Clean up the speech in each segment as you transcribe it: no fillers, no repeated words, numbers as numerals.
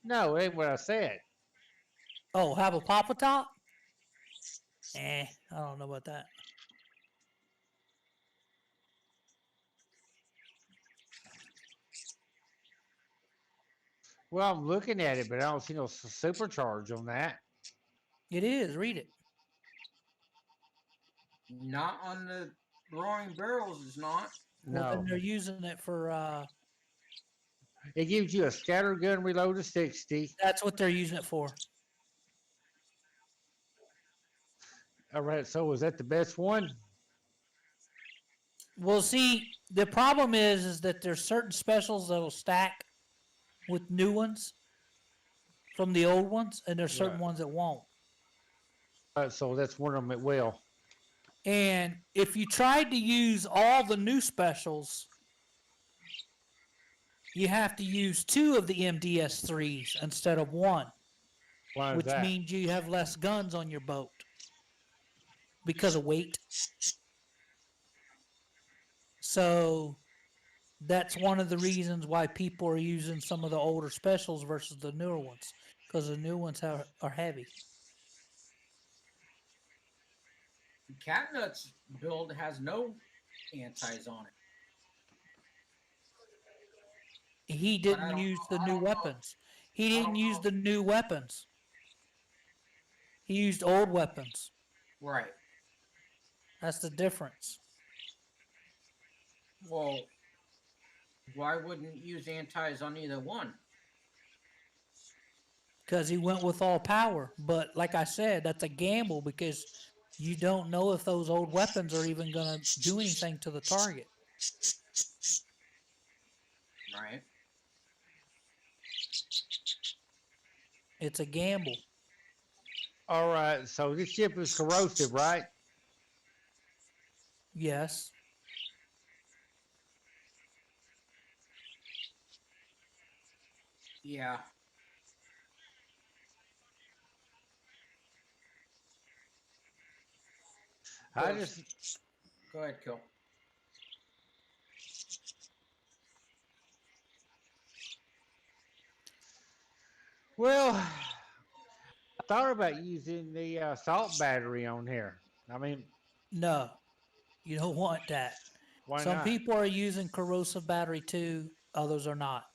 No, it ain't what I said. Oh, have a Papa Top? I don't know about that. Well, I'm looking at it, but I don't see no supercharge on that. It is. Read it. Not on the Roaring Barrels, it's not. Well, then No. they're using it for. It gives you a scatter gun reload of 60. That's what they're using it for. All right, so is that the best one? Well, see, the problem is that there's certain specials that'll stack with new ones from the old ones, and there's certain Right. ones that won't. All right, so that's one of them that will. And if you tried to use all the new specials, you have to use 2 of the MDS3s instead of 1, Why is which that? means you have less guns on your boat because of weight. So that's one of the reasons why people are using some of the older specials versus the newer ones, because the new ones are heavy. Catnut's build has no antis on it. He But I didn't don't use know- the I new don't know. weapons. He I didn't don't use know. the new weapons. He used old weapons. Right. That's the difference. Well, why wouldn't you use antis on either one? Because he went with all power. But like I said, that's a gamble because you don't know if those old weapons are even going to do anything to the target. Right. It's a gamble. All right, so this ship is corrosive, right? Yes. Yeah. I just Go ahead, Kill. well, I thought about using the assault battery on here. I mean, No. You don't want that. why Some not? people are using corrosive battery too, others are not.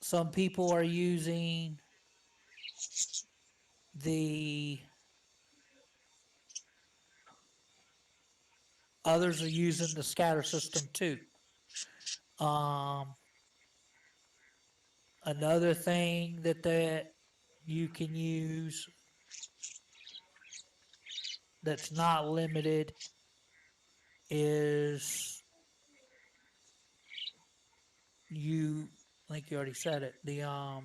Some people are using the others are using the scatter system too. Another thing that you can use that's not limited is I think you already said it. Let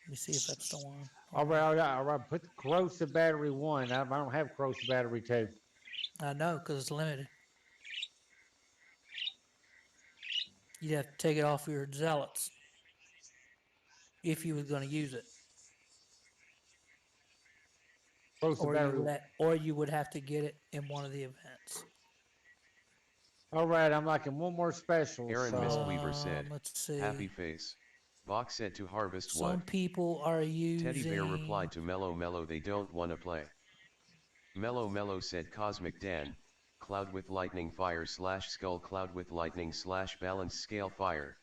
me see if that's the one. All right, all right. Put the corrosive battery 1. I don't have corrosive battery 2. I know because it's limited. You'd have to take it off your zealots if you were going to use it, Corrosive battery. or you would have to get it in one of the events. All right, I'm liking one more special. Aaron so- Mistweaver said, Let's see. happy face. Box said to harvest Some what? people are using. Teddy Bear replied to Mellow Mellow they don't wanna play. Mellow Mellow said Cosmic Dan, cloud with lightning fire / skull cloud with lightning / balance scale fire.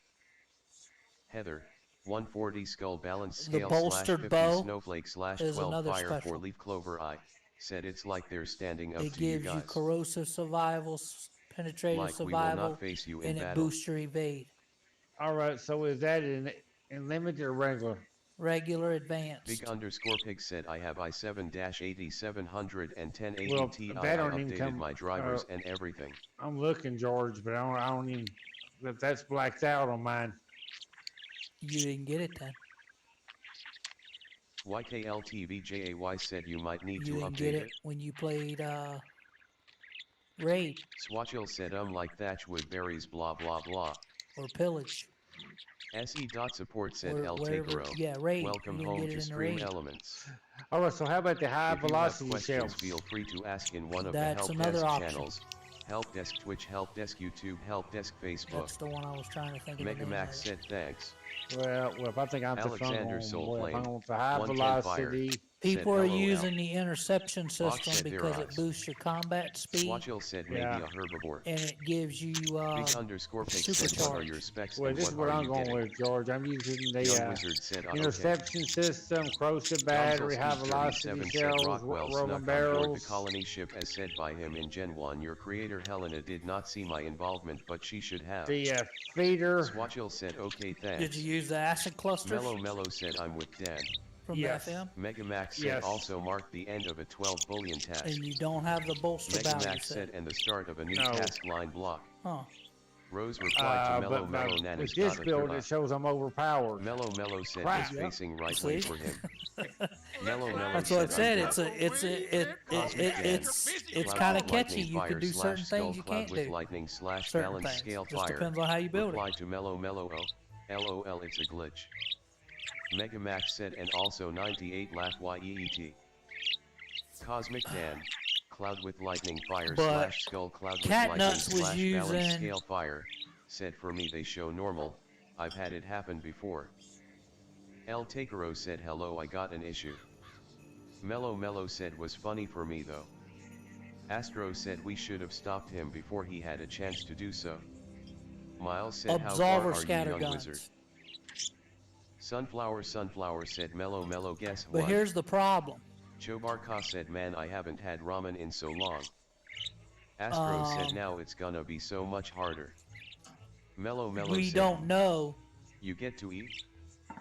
Heather, 140 skull balance The scale / bolstered 50 bow snowflake / is 12 another fire special. for leaf clover eye, said it's like they're standing up It to you gives you guys. corrosive survival, penetrative Like we will survival, not face you in and it battle. boosts your evade. All right, so is that in limited or regular? Regular, advanced. Big underscore pig said I have i7-8700 and 1080 Well, Ti. that I don't even updated come- my drivers and everything. I'm looking, George, but I don't even. That's blacked out on mine. You didn't get it then. YKLTVJAY said you might need You to didn't update get it. it when you played Raid Swatchil said like Thatchwood berries blah blah blah. or Pillage. SE.support said Or El wherever- Takero. yeah, Raid. Welcome You didn't home get it to in the Stream Raid. Elements. All right, so how about the high If you have velocity questions, shell? feel free to ask in one of the That's help another desk option. channels. Help Desk Twitch, Help Desk YouTube, Help Desk Facebook. That's the one I was trying to think of. Mega Max said thanks. Well, if I think I'm the front Alexander one, Soul well, if Flame, I want the high 110 fire. velocity, People said are LOL. using the interception system said because their it eyes. boosts your combat speed Swatchil said maybe Yeah. a herbivore. and it gives you Big underscore pick said what are your specs well, and this is what what are I'm you going getting? with, George. I'm using Young the Wizard said interception system, corrosive battery, high velocity said shells, Rockwell rolling snuck on board the barrels. colony ship as said by him in Gen 1. Your creator Helena did not see my involvement but she should have. The feeder. Swatchil said okay thanks. Did you use the acid clusters Mellow said I'm with Dan. from Yes. the FM? Mega Max said Yes. also marked the end of a 12 bullion task. And you don't have the bolster Mega value Max said set. and the start of a new No. task line block. Huh. Rose replied to Mellow but Nanas. with this build, it shows I'm overpowered. Mellow said Crap. was facing right way See? for him. Mellow That's what I said. I'm It's Cloud kind of with catchy. lightning You fire can do slash certain skull things you cloud can't with do. lightning slash Certain balance things. scale Just fire. depends on how you build it. Reply to Mellow LOL it's a glitch. Mega Max said and also 98 laugh yeet. Cosmic Dan. Cloud with lightning fire But slash skull cloud with Cat lightning Nuts was slash balance using- scale fire. Said for me they show normal. I've had it happen before. El Takero said hello I got an issue. Mellow said was funny for me though. Astro said we should have stopped him before he had a chance to do so. Miles said how far Absolver are you scatter young guns. wizard? Sunflower said Mellow guess But what? here's the problem. Chobarka said man I haven't had ramen in so long. Astro said now it's gonna be so much harder. Mellow We said don't know you get to eat.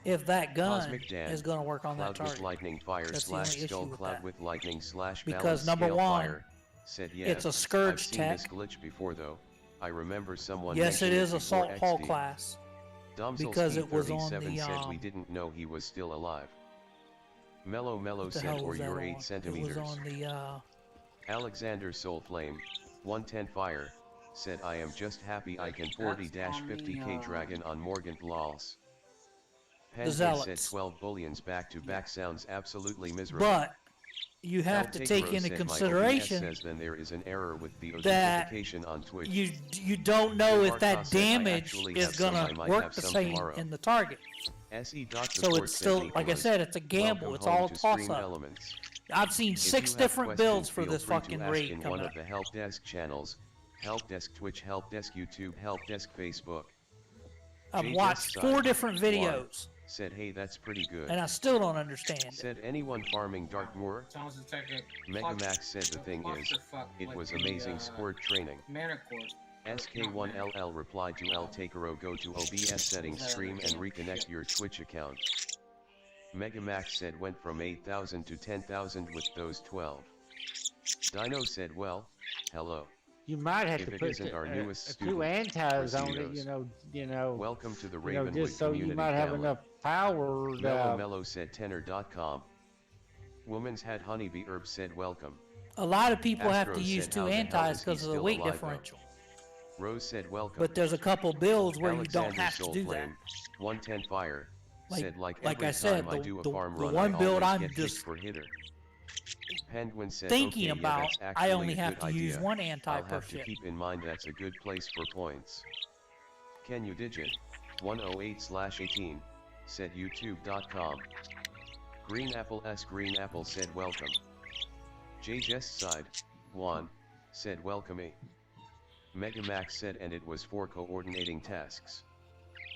if that gun Cosmic Dan, is going to work on that Cloud with target. lightning fire That's the slash only issue skull with cloud that. with lightning slash Because balance number scale one, fire. Said yeah, it's a I've scourge seen this tech. glitch before though. I remember someone Yes, it mentioned is before assault hull XD. class. Domsel because Speed it was on 37 the, said we didn't know he was still alive. Mellow What the said hell or was that you're on? 8 centimeters. It was on the Alexander Soulflame, 110 fire, said I am just happy I can 40-50k dragon on Morgant lols. Panda said Zealots. 12 bullions back to back sounds absolutely miserable. but you have El to Takero take into said, "My OBS consideration says then there is an error with the that authentication on Twitch. you don't know if that Barkov said, "I damage actually is have some, going I might to work have the some same tomorrow." in the target. SE. So Support it's said still, like I Nicholas, said, it's a gamble. "Welcome It's home all to toss Stream up. Elements. I've seen If 6 you have different questions, builds for feel this free to fucking ask raid in coming one up. of the help desk channels, help desk Twitch, help desk YouTube, help desk Facebook. I've Jay watched Jess 4 Side, different Juan, videos, Said hey that's pretty good. and I still don't understand it. Said anyone farming Darkmoor? Sounds like a Mega Max said the thing is, it was amazing squirt training. Mana core. SK1LL replied to El Takero go to OBS settings stream and reconnect your Twitch account. Mega Max said went from 8,000 to 10,000 with those 12. Dino said well, hello. You might have If to it put isn't our newest a student, few antis on it, Presidios. you know, Welcome to the you know, Ravenwood just so you community might have family. enough power. Mellow said tenor.com. Woman's Hat Honeybee Herb said welcome. A lot of people have Astro to use said, 2 "How the hell antis is he because of the still weight alive, though?" differential. Rose said welcome. But there's a couple builds where you don't Alexander have to do that. Soulflame, 110 fire, Like- said like like every I said, time I the- do a the- farm the run one I build always I'm get just kicked for hitter. Penguin said Thinking okay, yeah, about, that's I actually only a have good to use idea. 1 anti I'll per have to ship. keep in mind that's a good place for points. Can you digit? 108/18, said youtube.com. Green Apple said welcome. JJS side, 1, said welcome me. Mega Max said and it was for coordinating tasks.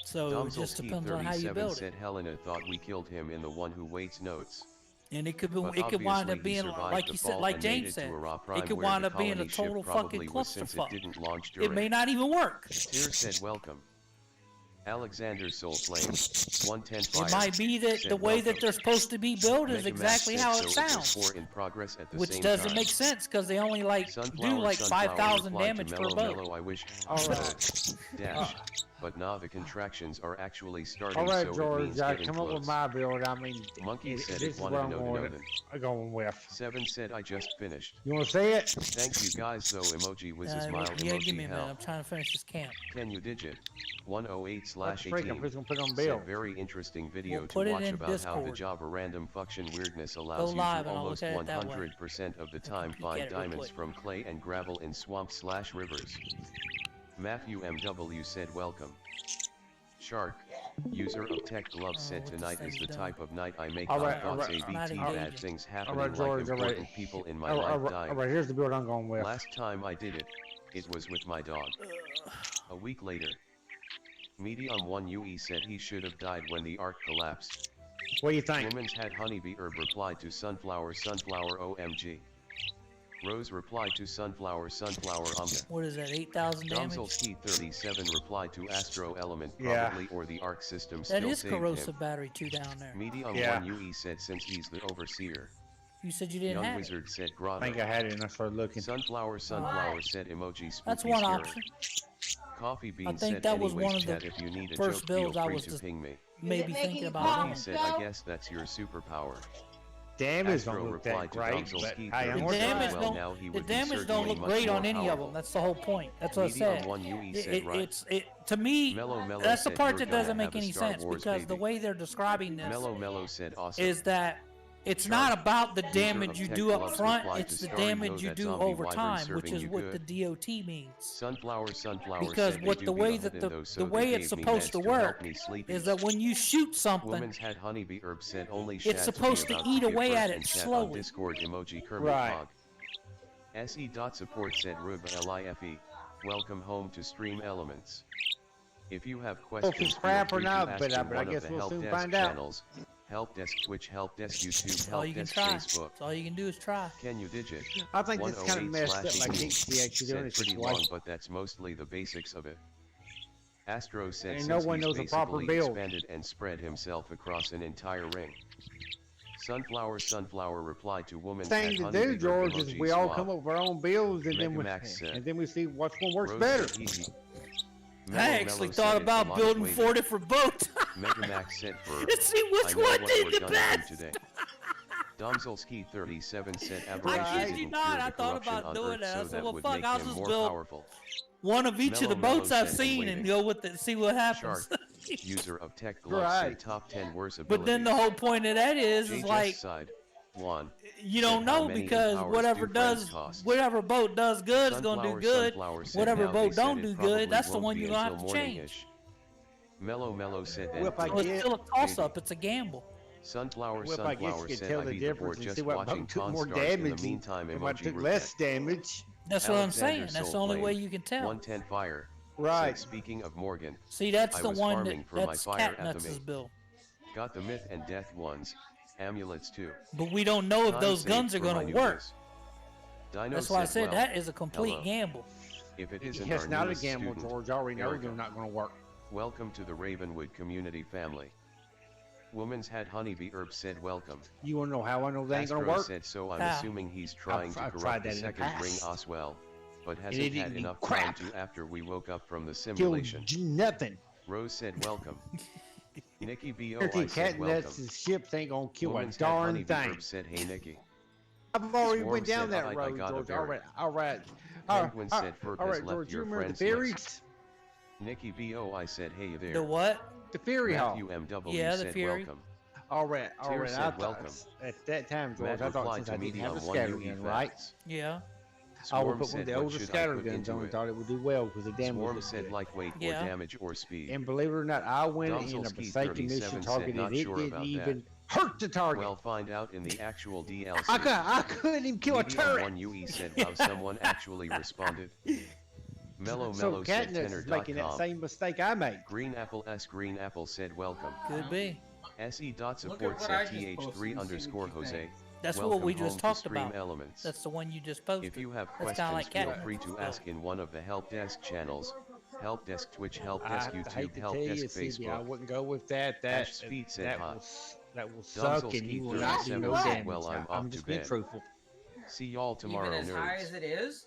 So it just depends on how you Domzelski37 build said it. Helena thought we killed him in the one who waits notes. And it could But be, it could wind obviously up he being survived like the you said, fall like and made James it to said. a raw It prime could where wind the up being a colony ship total probably fucking was since it clusterfuck. didn't launch It during. may not even work. Tyr said welcome. Alexander Soulflame, 110 fire. It might be that said the way that welcome. they're supposed to be built is Mega Max exactly said how so it was sounds. 4 in progress at the Which same doesn't time. make sense because they only like do Sunflower like 5,000 replied to damage per Mellow boat. Mellow, I wish. All right. Dash. but nah, the contractions are actually All starting, right, so it George, means I getting come up with close. my build. I mean, Monkey said this it is wanted what to I'm know the going with. 7 said I just finished. You want to see it? Thank you guys though emoji with a smile Yeah, give emoji me a minute. hell. I'm trying to finish this camp. Can you digit? What the 108/18 freak? I'm just gonna put it on said build. very interesting video We'll to put it watch in about how the Discord. Java random function weirdness Go allows you live to and I'll almost look at it that way. 100% of the can time peek find at it real diamonds quick. from clay and gravel in swamps/rivers. Matthew MW said welcome. Shark, user of Tech Glove said what this tonight is thing's the done. type of night I make All odd right, thoughts not ABT bad engaging. things All happening right, George. like All right. important people in my All life right, dying. here's the build I'm going with. Last time I did it, it was with my dog. A week later, Medium 1 UE said he should have died when the ark collapsed. What do you think? Woman's had honeybee herb replied to sunflower OMG. Rose replied to sunflower omga. What is that? 8,000 damage. Domzelski 37 replied to astro element Yeah. probably or the arc system That still is saved corrosive him. battery 2 down there. Medium Yeah. 1 UE said since he's the overseer. You said you didn't Young have Wizard said I grotto. think I had it and I started looking. Sunflower said emoji spooky That's one scary. option. Coffee Bean I think said that was anyways one of the chat if you need a first joke feel builds I free was to just- ping me. Maybe thinking about Coffee doing. said I guess that's your superpower. Damage Astro don't look that replied to great, Domzelski but hey, I'm The working on damage it. well, don't. now he The would be damage don't certainly look much great more on any of powerful. them. That's the whole point. That's what I Medium said. 1 UE said right. To me, Mellow that's the said part you're that doesn't gonna make have a any Star sense Wars because the baby. way they're describing this Mellow said awesome. is that it's Shark, not about the user damage of you Tech do up Gloves front, replied it's to the Starry damage Ho you that do zombie over wyvern time, which serving is you what good. the DOT means. Sunflower Because said what they the do way be that hidden though, so the they way it's gave me supposed to meds help work me sleepy. is that when you shoot something, Woman's had honeybee herb said only Shad it's supposed to to be eat about to away give at birth it and chat slowly. on Discord emoji Kermit Right. Pog. SE.support said Rub LIFE. Welcome home to Stream Elements. If you have questions, it's feel crap or free to not, ask but in I one of guess the we'll help soon desk find out. channels. Help desk Twitch, help desk YouTube, That's all help you can desk try. Facebook. That's all you can do is try. Can you digit? I think this kind of messed up. I can't see actually doing Said it pretty this long, way. but that's mostly the basics of it. Astro said And since no one he's knows the proper basically build. expanded and spread himself across an entire ring. Sunflower replied to woman's Thing had to honeybee do, herb George, is emoji we all swab. come up with our own builds and Megamax said. then we see which one works Rose better. said he- I Mellow actually Mellow thought said it's a about lot of building waiting. 4 different boats Megamax said for and see I which know one what did we're the gonna best. do today. Domzelski 37 said I aberrations kid you will not, cure I the thought corruption about on doing Earth that. I so said, that well, would fuck, make I'll him just more build powerful. one of each of the Mellow boats I've said seen waiting. and go with it, see what happens. Shark, user of Tech Gloves Right. said top 10 worst abilities. But then the whole point of that is JJ's like side, 1. you said don't how know many because empowers whatever do friends does cost? whatever boat does good is gonna do good. Sunflower said Whatever now boat they said don't it do probably good, that's the won't one be you're gonna have until to change. morning-ish. Mellow said Well, if I then So it's get- still a toss up. It's a gamble. Sunflower Well, if I guess you could said tell I the beat the board difference and just see what watching boat took Pawn more Stars. In the damage meantime, and what emoji took Rupert. less damage. That's what I'm Alexander saying. That's the Soul only way Flame, you can tell. 110 Fire. Right. Said, speaking of Morgan, See, that's I the was one farming for my that's fire Cat at the Nuts' mate. build. got the myth and death ones, amulets too. But we don't know if Time those saved guns are for going my to new work. biz. Dino That's why I said well, that is a complete hello. gamble. If it isn't It's our not a newest gamble, student, George. I already know Erica. they're not going to work. Welcome to the Ravenwood community family. Woman's had honeybee herb said welcome. You want to know how I know they ain't going Astro to work? said so I'm How? assuming he's trying I've to tried corrupt the that in the second ring past. Oswell, but it hasn't had didn't enough crap. time to after we woke up from the Kill simulation. nothing. Rose said welcome. Nikki B.O. Dirty I cat said welcome. nuts and ships ain't going to kill Woman's a had darn honeybee thing. herb said hey Nikki. I've already Swarm went down said, that I road, got a George. berry. All right. All right. Penguin said Ferb all has right, left George, you your remember the friends Furies? list. Nikki B.O. I said hey there. The what? The Fury Hawk. Matthew M.W. Yeah, the said Fury. welcome. All right. Tyr I said thought, welcome. at that time, George, Matt I thought replied since to I didn't medium have a one scatter UE gun, right? facts. Yeah. I would Swarm put one said of the what older should I scatter put guns into on and it? thought it would do well because the damage Swarm was said good. lightweight or Yeah. damage or speed. And believe it or not, I went in a Domzelski Forsaken 37 mission said targeted. not It sure didn't about even hurt the target. Well, find out in the actual DLC. I couldn't even kill a Medium turret. one UE said wow someone actually responded. Mellow So said Katniss is making that tenor.com. same mistake I made. Green Apple said welcome. Could be. SE.support what I said just posted TH3 and see underscore what you Jose. think. That's Welcome what we home just to talked Stream about. Elements. That's the one you just posted. If you have That's kinda questions, like feel Cat free Nuts. to ask in one of the help desk channels. Help desk Twitch, help I desk hate YouTube, to help tell you, desk CB, I Facebook. wouldn't go with that. That Ash's feet said hot. that will suck, and you will not do no Domzelski damage. well, I'm I'm off just to being bed. truthful. See y'all tomorrow, Even as high nerds. as it is?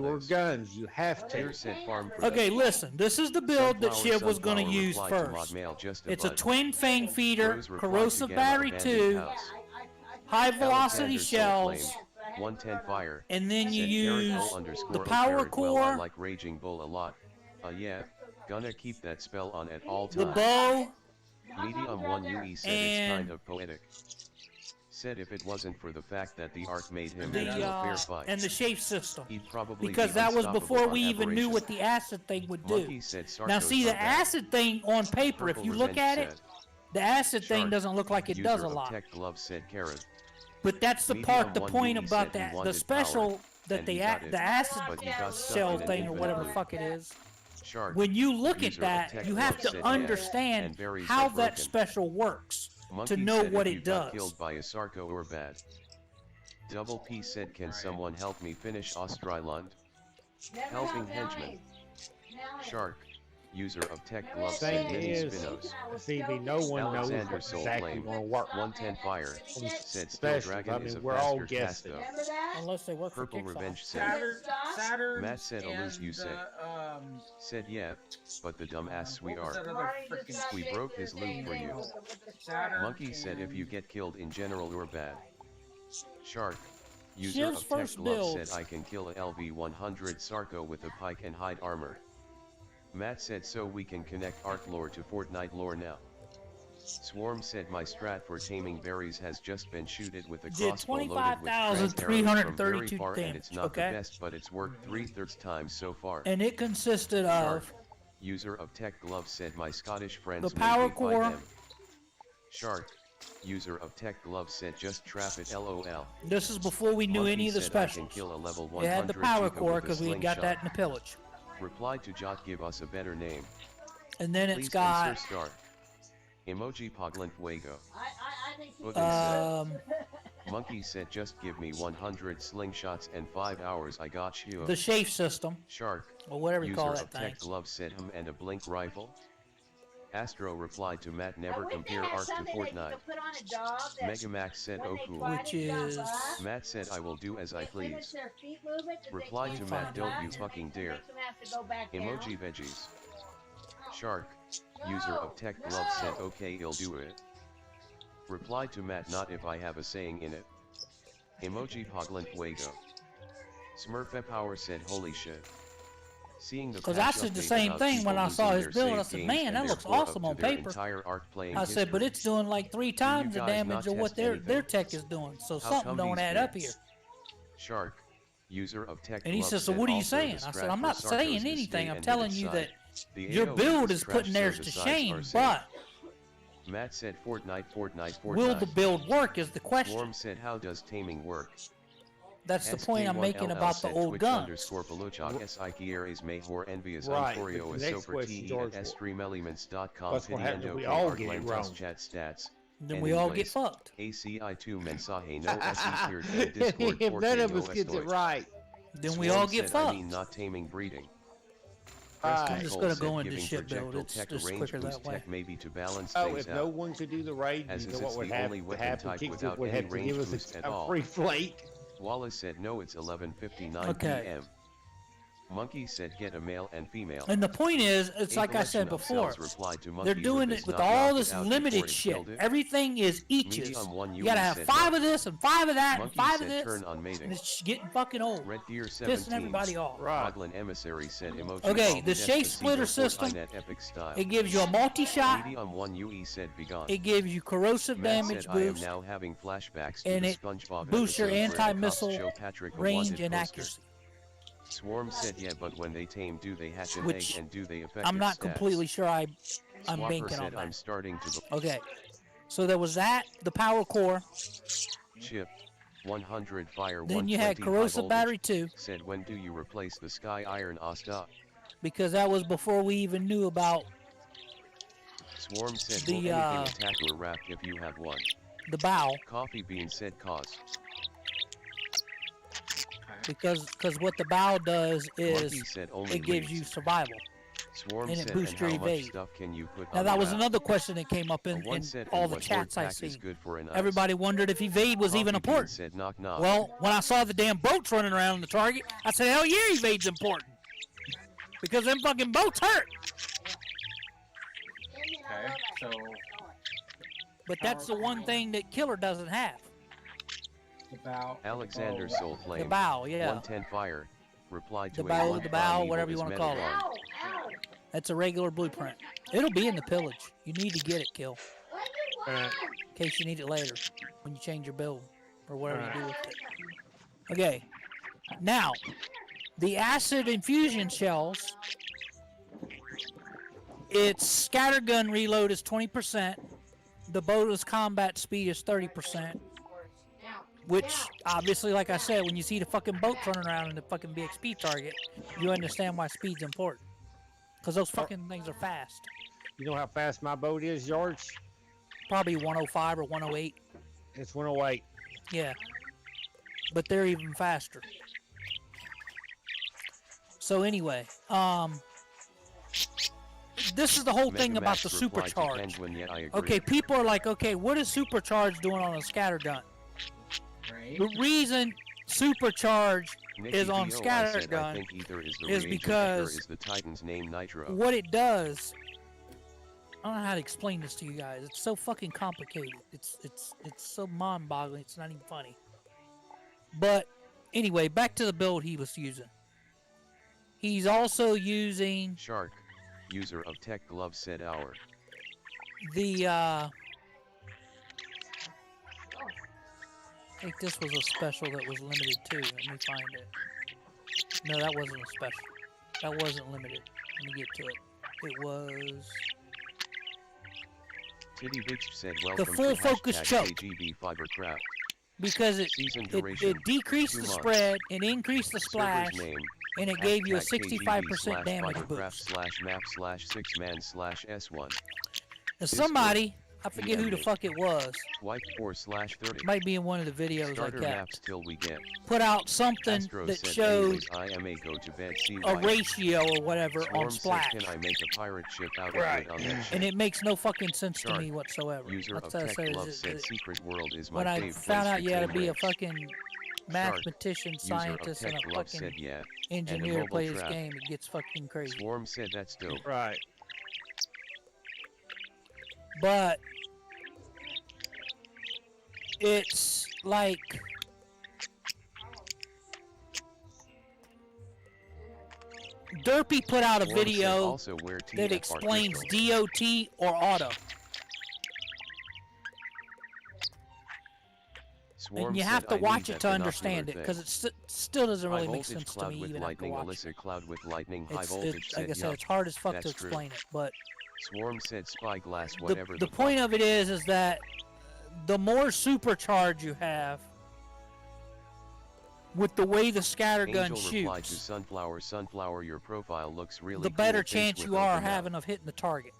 or those. guns. You have to. Here said farm Okay, production. listen. This is the build that Sunflower, Shiv was going to sunflower use replied to mod first. mail just It's a bud. twin fang feeder, Rose replied to corrosive Gamma battery abandoned 2, house. high velocity Alexander sold shells, flame. 110 fire. and then you Said Karen use O underscore the O power carrot. Well, I core, like Raging Bull a lot. Yeah, gonna keep that spell on at all the times. bow, Medium 1 UE said it's and kind of poetic. Said if it wasn't for the fact that the arc made him the into a fair fight, and the shape system. he'd probably Because be that was unstoppable before on we even knew aberration. what the acid thing would do. Monkey said Now Sarkos see, the are bad. acid thing on paper, if Purple you look Revenge at it, said. the acid thing Shark, doesn't look like it user does a of lot. Tech Glove said Karen. But that's the Medium part, the 1 point UE about said he that, the wanted special power, that and he the got it, the acid but he got stuck shell in an thing or whatever the infinite fuck it is. Shark, When you look at user of that, Tech you Glove have to said yes, understand and berries how are that broken. special works Monkey to know said what if you it got does. killed by a Sarko or bad. Double P said can someone help me finish Austrylund? Helping henchman. Shark, user of Tech Glove said Thing many is, spinos. CB, no one knows Alexander what's Soul exactly Flame, going to work. 110 fire, said Still Specials, Dragon I is a mean, we're all faster cast guessing. though. Unless they work Purple for Kickstarter. Revenge said. Saturn. Matt said Alus you said. Said yeah, but the dumbass we are. We broke his loop for you. Monkey said if you get killed in general you're bad. Shark, user Shiv's of Tech first Glove build. said I can kill a LV-100 Sarko with a pike and hide armor. Matt said so we can connect Arc lore to Fortnite lore now. Swarm said my strat for taming berries has just been shooted with a Did crossbow loaded with trans arrows from very 25,332 far, and it's not damage, okay? the best but it's worked 3/3 times so far. And it consisted Shark, of user of Tech Glove said my Scottish friends the made power me fight core. them. Shark, user of Tech Glove said just trap it LOL. This is before we knew Monkey any of the said I can specials. kill a level It had the 100 power Chica core with a because we had got that in slingshot. the pillage. Replied to Jot give us a better name. And then Please it's got insert star. Emoji Poglin Fuego. Putin said. Monkey said just give me 100 slingshots and 5 hours I got you. the shape system, Shark, or whatever you user call of that thing. Tech Glove said and a blink rifle. Astro replied to Matt never compare Arc to Fortnite. Megamax said oh cool. Which is Matt said I will do as I please. Replied to Matt don't you fucking dare. Emoji veggies. Shark, user of Tech Glove said okay he'll do it. Replied to Matt not if I have a saying in it. Emoji Poglin Fuego. Smurf Power said holy shit. Seeing the because patch I said the update same about thing people when I saw losing his their build. I save said, games man, and that looks therefore up awesome to on their paper. entire Arc playing I said, but history. it's doing like 3 times the guys damage not of what test their anything? tech is doing. So How something come don't these add up things? here. Shark, user of Tech And he Glove says, so said what are you also the saying? I strat said, I'm for not Sarkos saying is anything. stay I'm and telling hit you side. that The your AoE build is is trash, putting so theirs the to sides shame, are safe. but Matt said Fortnite. will the build work is the question. Swarm said how does taming work? That's the point I'm making about the old guns. Twitch_Peluchak Quieres mejor envias Right, Onforio but the next super question, te George, at streamelements.com what's gonna happen if pidiendo we que all get it Arglantes wrong? chat stats. Then en we all get inglés. fucked. ACI2 mensaje no se cleared en Discord If porque none of no us gets it estoy. right, Then we Swarm all get said, I fucked. mean not taming breeding. Right. I'm just Cole gonna said go into giving ship build. projectile It's tech a just range quicker boost that way. tech maybe to balance oh, things if no out. one could do the raid, As you is know it's what would the only happen? weapon Happen type Kickstart without would any have to range give us boost at a all. free plate. Wallace said no it's 11:59 Okay. p.m. Monkey said get a male and female. And the point is, it's A like I said collection of before, cells replied to they're Monkey doing with it with not all knock this it out limited before it shit. killed it. Everything is eaches. Medium one You gotta UE have said 5 no. of this and 5 of that Monkey and 5 of said this. turn on And mating. it's getting fucking old. Red Deer Pissing 17. everybody off. Right. Coglin Emissary said emoji. Okay, all the shape splitter Despacito system, Fortnite epic style. It gives you a multi-shot. Medium 1 UE said begone. It gives you corrosive Matt damage said I am boost, now having flashbacks to and the it SpongeBob boosts your episode where the cops anti-missile show Patrick a range wanted and poster. accuracy. Swarm said yeah, but when they tame, do they hatch an Which egg and do they affect I'm its not stats? completely sure I'm Swapper banking on said I'm that. starting to Okay, so there was that, the power core. chip 100 fire. Then you had 120 high corrosive voltage. battery 2, Said when do you replace the sky iron Asta? because that was before we even knew about Swarm said The, will anything attack or wrap if you have one? the bow, Coffee Bean said cause. because what the bow does Monkey is said only it gives leads. you survival. Swarm and it said boosts and your how much evade. stuff can you put Now on that the was wrap? another question that came up A in one said all and the what chats word I pack is seen. good for an ice. Everybody wondered if evade was even Coffee Bean important. said knock knock. Well, when I saw the damn boats running around on the target, I said, hell yeah, evade's important. Because them fucking boats hurt. Okay, so But that's the one thing that Killer doesn't have. The bow. Alexander Oh, Soul Flame. The bow, yeah. 110 Fire. Replied to The bow, a the bow, Evil whatever you is want to call it. Metalon. That's a regular blueprint. It'll be in the pillage. You need to get it, Kill. Alright. In case you need it later when you change your build or whatever you do with it. Okay. Now, the acid infusion shells, its scattergun reload is 20%. The bonus combat speed is 30%. Which, obviously, like I said, when you see the fucking boats running around in the fucking BXP target, you understand why speed's important. Because those fucking things are fast. You know how fast my boat is, George? Probably 105 or 108. It's 108. Yeah. But they're even faster. So anyway, this is the whole thing about the supercharge. Okay, people are like, okay, what is supercharge doing on a scattergun? right. The reason supercharge Nikki is on Dio, I scattergun said, I think either is the is reagent because or is the Titan's name Nitro. what it does, I don't know how to explain this to you guys. It's so fucking complicated. It's so mind-boggling. It's not even funny. But anyway, back to the build he was using. He's also using Shark, user of Tech Glove said our. the I think this was a special that was limited too. Let me find it. No, that wasn't a special. That wasn't limited. Let me get to it. It was Titty Bitch said welcome full to focus choke. KGB Fibercraft. because it Season it duration, decreased 2 the months. spread and increased the Server's splash, name, and it gave you a #KGB 65% damage boost. /map/6man/s1. And somebody, I forget who the VMA. fuck it was, Swipe 4/30. might be in one of the videos Starter I maps kept, till we get. put out something Astro that said showed anyways, IMA go to bed a CY. ratio or whatever Swarm on said, splash. can I make a pirate ship out Right. of it on that ship? And it makes no fucking sense to Shark, me whatsoever. User What's of that Tech say? Glove Is said it- Secret World is my when I fave found place out you had to to be a claim fucking mathematician, User of scientist, Tech and a Glove fucking said yeah. engineer to mobile play this trap. game, it gets fucking crazy. Swarm said that's dope. Right. But it's like Derpy put out a Swarm said video also wear that TFR explains crystals. DOT or auto. Swarm And you said, have to I watch need it that to understand it, binocular because thing. it still doesn't High really make voltage sense to cloud me with even after lightning, watching Alyssa cloud with lightning, it. high voltage Like said I said, yeah. it's hard as fuck to That's true. explain it, but Swarm said spyglass whatever the point of it is that the more supercharge you have with the way the scattergun Angel replied to shoots, Sunflower your profile looks really the cool, better face chance with you are open mouth. having of hitting the target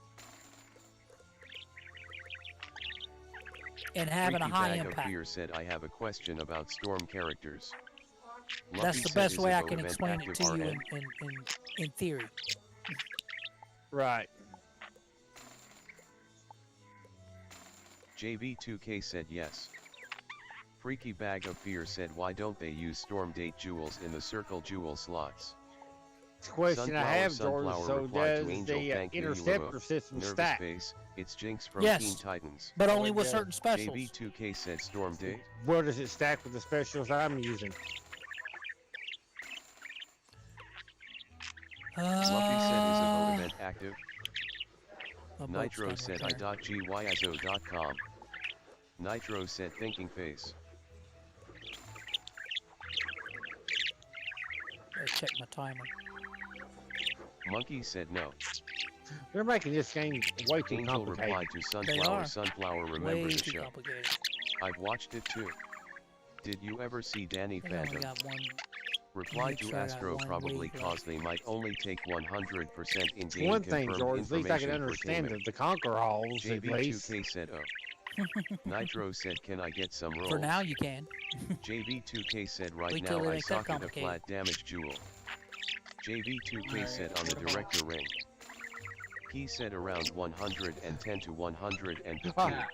and having Freaky a high Bag of impact. Fear said I have a question about storm characters. That's Lucky the said, best is way I Evo can event explain it active to you RN? in theory. Right. JV2K said yes. Freaky Bag of Fear said why don't they use storm date jewels in the circle jewel slots? It's a question I have, George. Sunflower So replied to does Angel, the thank you, you interceptor little system nervous stack? face. It's Jinx from Yes. Teen Titans. But only Oh, with yeah. certain specials. JV2K said storm date. Where does it stack with the specials I'm using? Lucky said is Evo event active. my boat's Nitro done said repairing. i.gyizo.com. Nitro said thinking face. Gotta check my timer. Monkey said no. They're making this game way too Angel complicated. replied to are. Sunflower remember Way the too show. complicated. I've watched it too. Did you ever see Danny I think I only Phantom? got one. Reply make to sure I got Astro one probably wave cause left. they might only take 100% in It's game one thing, confirmed George. At least I can information for understand gaming. the Conquer Halls at least. JV2K said oh. Nitro said can I get some rolls? For now, you can. JV2K said right Wait till now they I make that socket a complicated. flat damage jewel. JV2K said on the director ring. He said around 110 to 115. Yeah.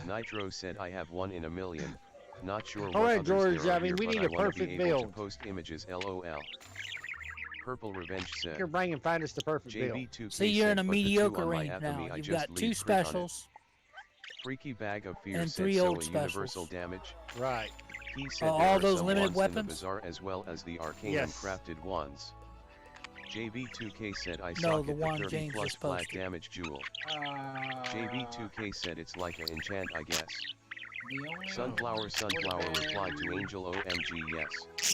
Nitro said I have one in a million. Not sure what Alright, others George, there are I mean, here, we but need I a wanna perfect be able to build. post images LOL. Purple Revenge said. Your brain and find us the perfect build. JV2K See, you're in said, a but the two mediocre on my range now. Athame, I You've just got two leave crit on it. specials. Freaky Bag of Fear and said 3 so old a universal specials. damage. Right. He said there all are those some limited ones in the weapons? bazaar as well as the Arcanum Yes. crafted ones. JB2K said I No, the socket the one 30 James plus just flat posted. damage jewel. Uh, JB2K said it's like an enchant I guess. the only Sunflower would've replied to been Angel OMG yes.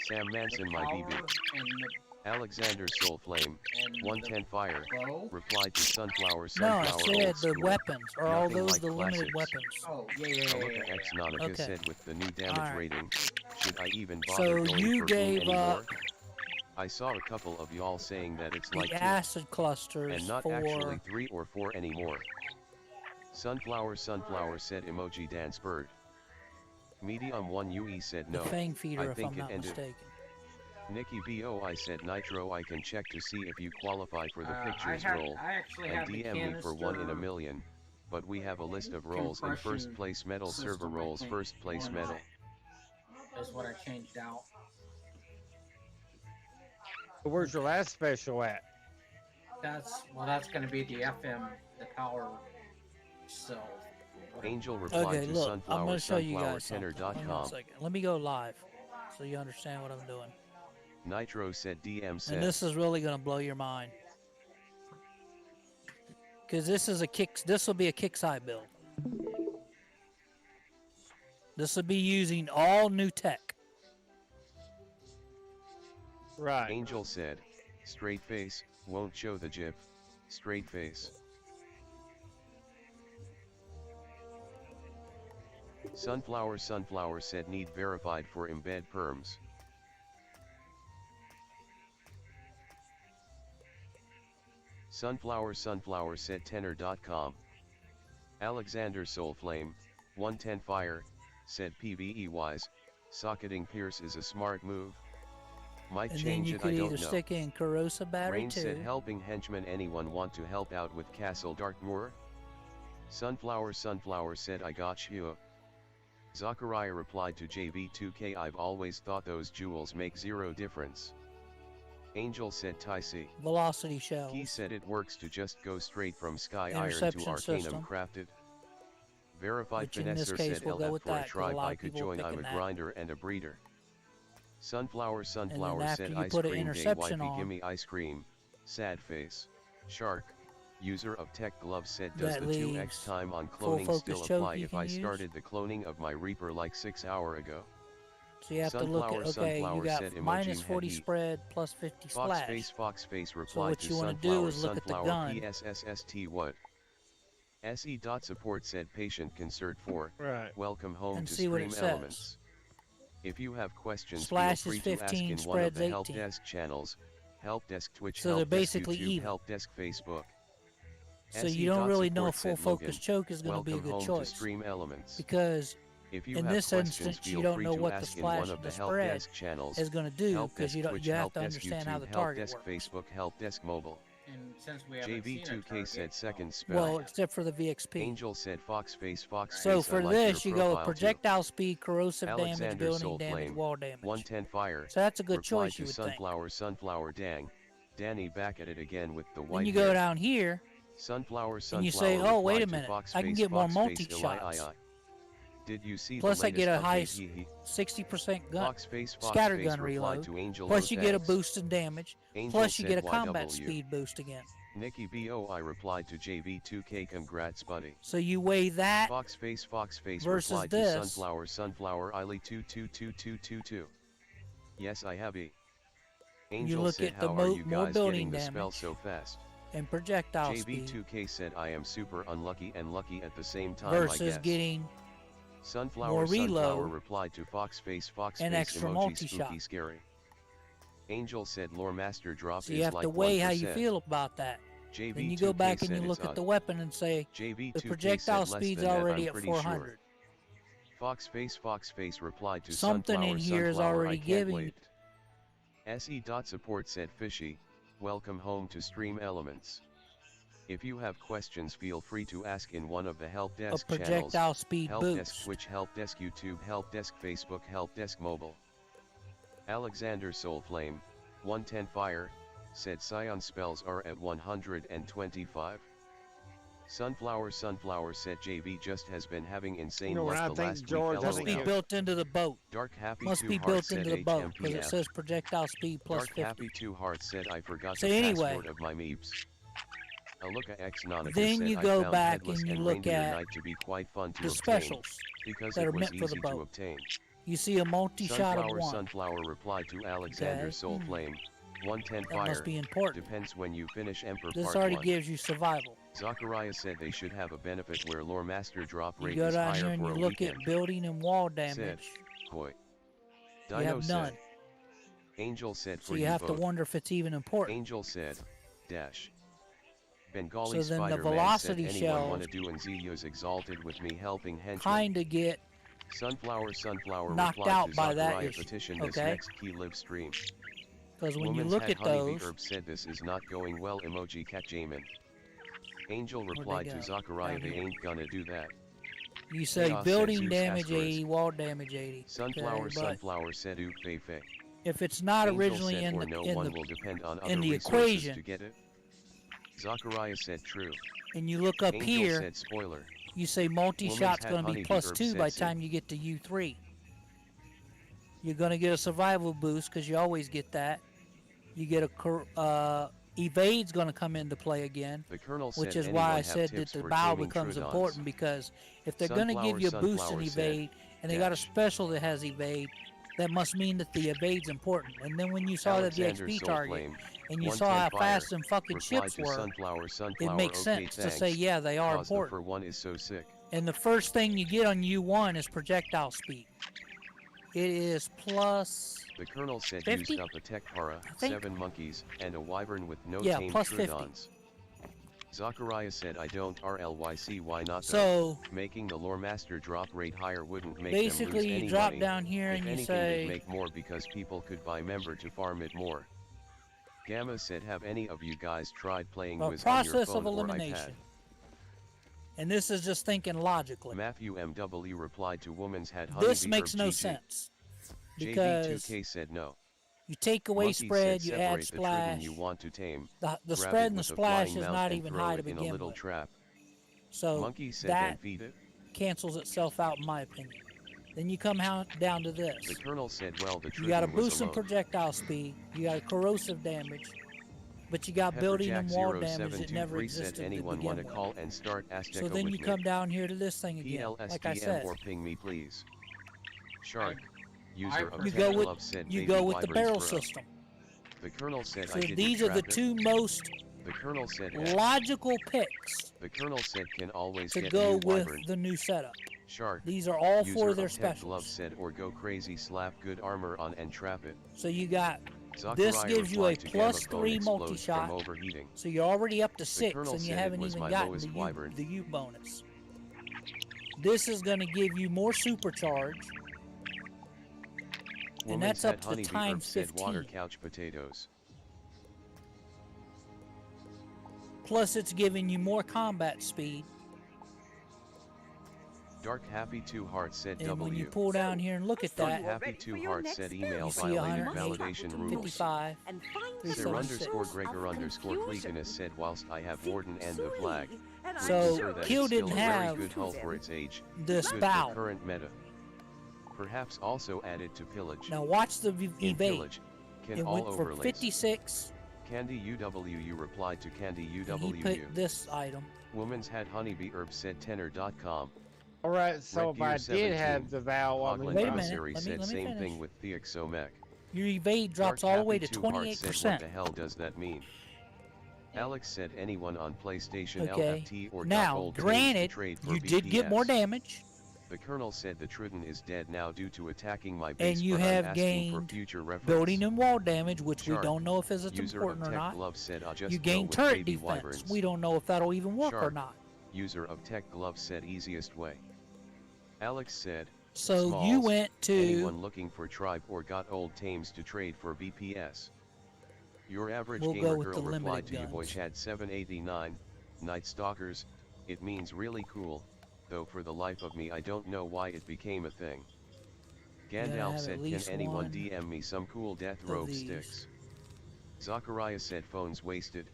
Sam the Manson my power BB. and Alexander Soulflame, the 110 Fire, bow. replied to Sunflower No, I Old said the School. weapons. Are all Nothing those like the limited classics. weapons? Oh, yeah. Alika X Nanika Okay. said with the new damage Alright. rating, should I even bother So going you for gave boom anymore? up I saw a couple of y'all saying that it's like the 2, acid clusters and not for actually 3 or 4 anymore. Sunflower said emoji dance bird. Medium 1 UE said the no, Fang Feeder, I if think I'm it not ended. mistaken. Nikki BOI said Nitro I can check to see if you qualify for the pictures role, I actually and had the DM me for 1 in a canister million, but we have a list of roles in first compression place metal server system, I roles think, first place on metal. That's what I changed out. Where's your last special at? That's going to be the FM, the power cell. Angel replied Okay, to look, I'm going to show you guys something. Hold on a sunflowertenor.com. second. Let me go live so you understand what I'm doing. Nitro said DM And said, this is really going to blow your mind. Because this will be a kick side build. This will be using all new tech. Right. Angel said, straight face, won't show the GIF, straight face. Sunflower said need verified for embed perms. Sunflower said tenor.com. Alexander Soulflame, 110 Fire, said PvE wise, socketing Pierce is a smart move. Might And then change you it, could I either don't know. stick in corrosive battery Rain too. said helping henchmen. Anyone want to help out with Castle Darkmoor? Sunflower said I got you. Zachariah replied to JV2K I've always thought those jewels make zero difference. Angel said Tyc. Velocity shells. He said it works to just go straight from Sky Iron to Interception Arcanum system. crafted. Verified Which in this Finesser case said we'll go LF with for a that, 'cause a tribe lot I of could people are join. I'm a picking that. grinder and a breeder. Sunflower And then after said you ice put an cream day interception wifey on, gimme ice cream. Sad face. Shark. User of Tech Glove said does that the 2x leaves time on full cloning focus still choke apply you if can I use. started the cloning of my Reaper like 6 hours ago? So you have to look at, okay, you got said minus emoji 40 head heat. spread plus 50 splash. Fox face So replied what to you want to do Sunflower is look at the gun PSSST what? SE.support said patient concert 4. Right. Welcome home and to see what it Stream says. Elements. If you have questions, Slash feel is free to ask 15, in one of spreads the help 18. desk channels, help desk Twitch, So they're help desk basically YouTube, even. help desk Facebook. So you don't really know if SE.support full said focus Logan, choke is going to be a welcome good home choice. to Stream Elements. Because If you in have this questions, instance, feel you don't free know to what the ask in one splash of and the the help spread desk channels, is going to do, help because desk you don't. Twitch, You have help to desk understand how YouTube, the help target desk works. Facebook, help desk mobile. And since we haven't seen a JV2K target, said second spell. Well, except for the VXP. Angel said Fox face. So for I like this, your you go with profile too. projectile speed, corrosive damage, Alexander building damage, Soulflame, wall damage. 110 Fire. So that's a good replied choice, to you would think. Sunflower dang. Danny back at it again with the Then white you hair. go down here, Sunflower and you say, "Oh, wait a replied to minute, Fox I can face, get more Fox multi face, shots. Did you see Plus, the I get latest a high update? He, he. 60% gun, Fox scatter face gun replied reload. to Angel Plus, you get a thanks. boost in damage. Angel Plus, you said get a combat YW. speed boost again. Nikki BOI replied to JV2K congrats buddy. So you weigh that Fox face versus replied this. to Sunflower Iley 222222. Yes I have e. Angel look said at the how are you more guys building getting the spell damage. so fast? and projectile speed JV2K said I am super unlucky and lucky at the same time versus I guess. getting Sunflower more reload replied to Fox face and extra emoji multi-shot. spooky scary. Angel said lore master drop So you is have like to weigh 1%. how you feel about that. JV2K Then you go back and said you look it's at the odd. weapon and say JV2K the projectile said less speed's than that, already I'm at pretty 400. Sure. Fox face replied to Something in here is Sunflower, already I can't giving- wait. SE.support said fishy, welcome home to Stream Elements. If you have questions feel free to ask in one of the help A desk projectile channels, speed help boost. desk Twitch, help desk YouTube, help desk Facebook, help desk mobile. Alexander Soulflame, 110 Fire, said Scion spells are at 125. Sunflower said JB just has been having insane You know, when luck I the think last George week. Must be doesn't LOL. built into the boat. Dark Happy Must 2 be Hearts built said into the boat because it HMPF. says projectile speed plus Dark 50. Happy 2 Hearts said I forgot So the anyway, password of my meeps. Aluka X Nonica then said you I go found back Headless and you and look Reindeer at Knight to be quite fun to the obtain, specials because that it are was meant for the easy to boat. obtain. You see a multi-shot of one. Sunflower replied to Alexander Okay. Soul Flame, 110 That fire, must be important. depends when you finish Emperor This Part already 1. gives you survival. Zachariah said they should have a benefit where Lore Master drop You rate go is down here higher and for you a look weekend. at building and wall Said, damage. Boy. You Dino have none. said. Angel said So for you have to both. wonder if it's even important. Angel said, dash. Bengali So then the Spider-Man said velocity anyone shells wanna do and Zeus exalted with me helping henchmen. kind of get Sunflower knocked replied out to by that Zachariah issue, petition this okay? next key live stream. Because when you Woman's look had at Honeybee those, Herb said this is not going well emoji cat Jamin. Angel they replied to go? Zachariah Down they here. ain't gonna do that. you say Chaos said building Zeus damage asterisk. 80, wall damage 80. Sunflower Okay, but said oop fei fei. if it's not Angel originally said in or the no in one the will depend on in other the resources equation, to get it. Zachariah said true. and you look up Angel here, said spoiler. you say multi-shot's had going to be Honeybee plus Herb 2 by the said time you get to U3. You're going to get a survival boost because you always get that. You get a evade's going to come into play again, The Colonel which said is why I anyone have said that tips the for bow taming becomes Trudons? important, because if they're going to give you a boost in Sunflower said, evade and they got a dash. special that has evade, that must mean that the evade's important. And then when you saw that the Alexander XP Soul target Flame, and you 110 saw how fire, fast them fucking replied ships to were, Sunflower it makes okay, sense to thanks, say, yeah, they are cause the important. for one is so sick. And the first thing you get on U1 is projectile speed. It is plus, The Colonel said 50? used up a tech para, I think. 7 monkeys, and a wyvern with no Yeah, tamed plus 50. Trudons. Zachariah said I don't RLYC why not so though. Making the lore master drop rate higher wouldn't make basically them lose you any drop money. down here If and you anything, say, they'd make more because people could buy member to farm it more. Gamma said have any of you guys tried playing a Wiz on your process phone of or elimination. iPad? And this is just thinking logically. Matthew MW replied to woman's had This honeybee makes herb no GG. sense. Because JB2K said no. you take away Monkey spread, said you add separate the Trudon splash. you want to tame. The grab spread it and the with a splash flying is mount not and even throw high it to in a begin little with. trap. So Monkey said that then feed it. cancels itself out in my opinion. Then you come down to this. The Colonel said well the You got a Trudon was boost in alone. projectile speed, you got a corrosive damage, but you got building and wall damage that never existed said to anyone begin want to with. call and start Azteca So then with you me. come down here to this thing again. Like I PLSTM said, or ping me please. Shark. User of you Tech go with Glove said you baby go with the wyverns barrel bro. system. The Colonel said So I didn't these are the trap it. two most The Colonel said F. logical picks The Colonel said can always to get go new with wyvern. the new setup. Shark. These are all User for of their Tech Glove specials. said or go crazy slap good armor on and trap it. So you got Zachariah this gives you a replied to Gamma plus phone 3 explodes multi-shot. from overheating. So you're already up to 6 Colonel and you said it haven't was even my gotten lowest wyvern. the U bonus. This is going to give you more supercharge. And Woman's that's up had to honeybee times herb said 15. water couch potatoes. Plus it's giving you more combat speed. Dark Happy 2 Hearts said And when you W. pull down here and look at Dark that, Happy 2 Hearts said email you see violated 108, validation rules. 55, Sir 376. Gregor Cleganus said whilst I have warden and the flag. So, sir, that Kill is still didn't a very have good hull for its age. this Good bow. for current meta. Perhaps also added to pillage. Now watch the In evade. pillage, can It all went for overlays. 56. Candy UWU replied to Candy And he UWU. put this item. Woman's had honeybee herb said tenor.com. All right, so if Red I Gear did 17, have the vow on Hogland me, Wait a minute, Emissary let me said same finish. thing with Theoxomech. Your evade drops Dark all the way Happy to 2 Hearts said, 28%. what the hell does that mean? Alex said anyone on PlayStation Okay. LFT or Now, Gold granted, to trade for you did get more BPS. damage, The Colonel said the Trudon is dead now due to attacking my base, and you but I'm have asking for gained future reference. building and wall damage, which Shark. we don't know if it's User important of or Tech not. Glove said I just You go gain with turret baby defense. wyverns. We don't know if that'll even work or Shark. not. User of Tech Glove said easiest way. Alex said, So Smalls, you went to anyone looking for tribe or got old tames to trade for BPS. Your average We'll go gamer with girl the replied limited to you boy guns. Chad 789, Night Stalkers, it means really cool, though for the life of me I don't know why it became a thing. gotta Gandalf have said at can least anyone one DM me some cool death of robe these. sticks. Zachariah said phones wasted,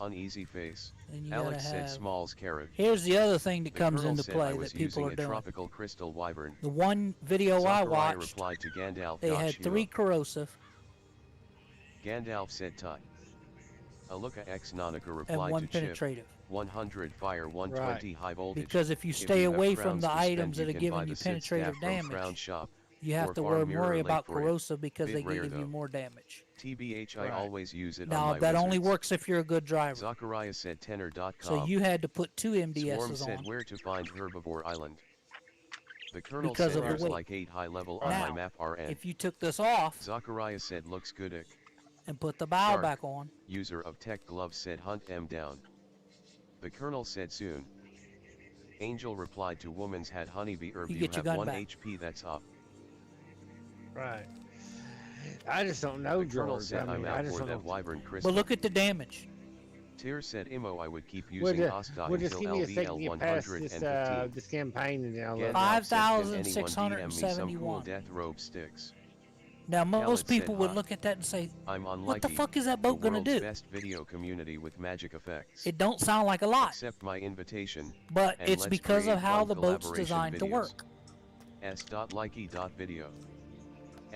Uneasy face. And you gotta Alex said have. Smalls carrot. Here's the other thing that The comes Colonel into said play I was that people using are a doing. tropical crystal wyvern. The one video I Zachariah watched, replied to Gandalf. they had 3 corrosive Gandalf said Tut. Aluka X Nanaka and replied 1 to Chip. penetrative. 100 fire, 120 high voltage. Because if you stay you have away from crowns the to spend, items you that are can buy giving you the Sid staff penetrative from Crown damage, Shop, you have or to Farm Mirror worry Lake about for it. corrosive because Bit they rare give you though. more damage. TBH, I always use it on Now my that only wizards. works if you're a good driver. Zachariah said tenor.com. So you had to put 2 Swarm MDSs said on where to find Herbivore Island. The Colonel because said of the there's weight. like 8 high level on Now, my map RN. if you took this off Zachariah said looks good. and put the bow Shark, back on, user of tech gloves said hunt M down. The Colonel said soon. Angel replied to woman's had honeybee herb. You You get your have gun 1 back. HP, that's up. Right. I just don't know, The Colonel George. said I I'm mean, I out just for don't that know. wyvern crystal. but look at the damage. Tyr said Imo I would keep Well, using just, Asta well, just until give me a second LVL to get past 115. this campaign and then I'll Gandalf look. said, "Can anyone DM me some cool 5,671. death rope sticks?" Now most Khaled said, people would "Hot. look at that and say, I'm unlucky. what the fuck is that boat the gonna world's do? best video community with magic effects. It don't sound like a lot, Accept my invitation. but and it's let's because create of how fun the boat's collaboration designed to videos. work. S.likey.video.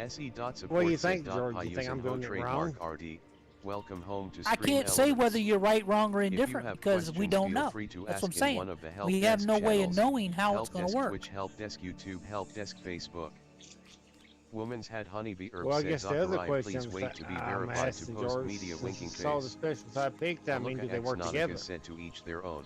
Se.support What do you said think, George? .pi You think I'm using doing it trademark wrong? RD. Welcome home to I Stream can't say Elements. whether you're right, wrong, or If you indifferent have because we questions, don't feel know. free to That's ask what I'm in saying. one of the help We have desk no way of channels. knowing how Help it's going desk to work. Twitch, help desk YouTube, help desk Facebook. Woman's had honeybee herb Well, I said guess the other Zachariah, question please is wait that to be I'm verified to asking post George, media winking since all the face. specials I picked, I mean, do they work together? said to each their own.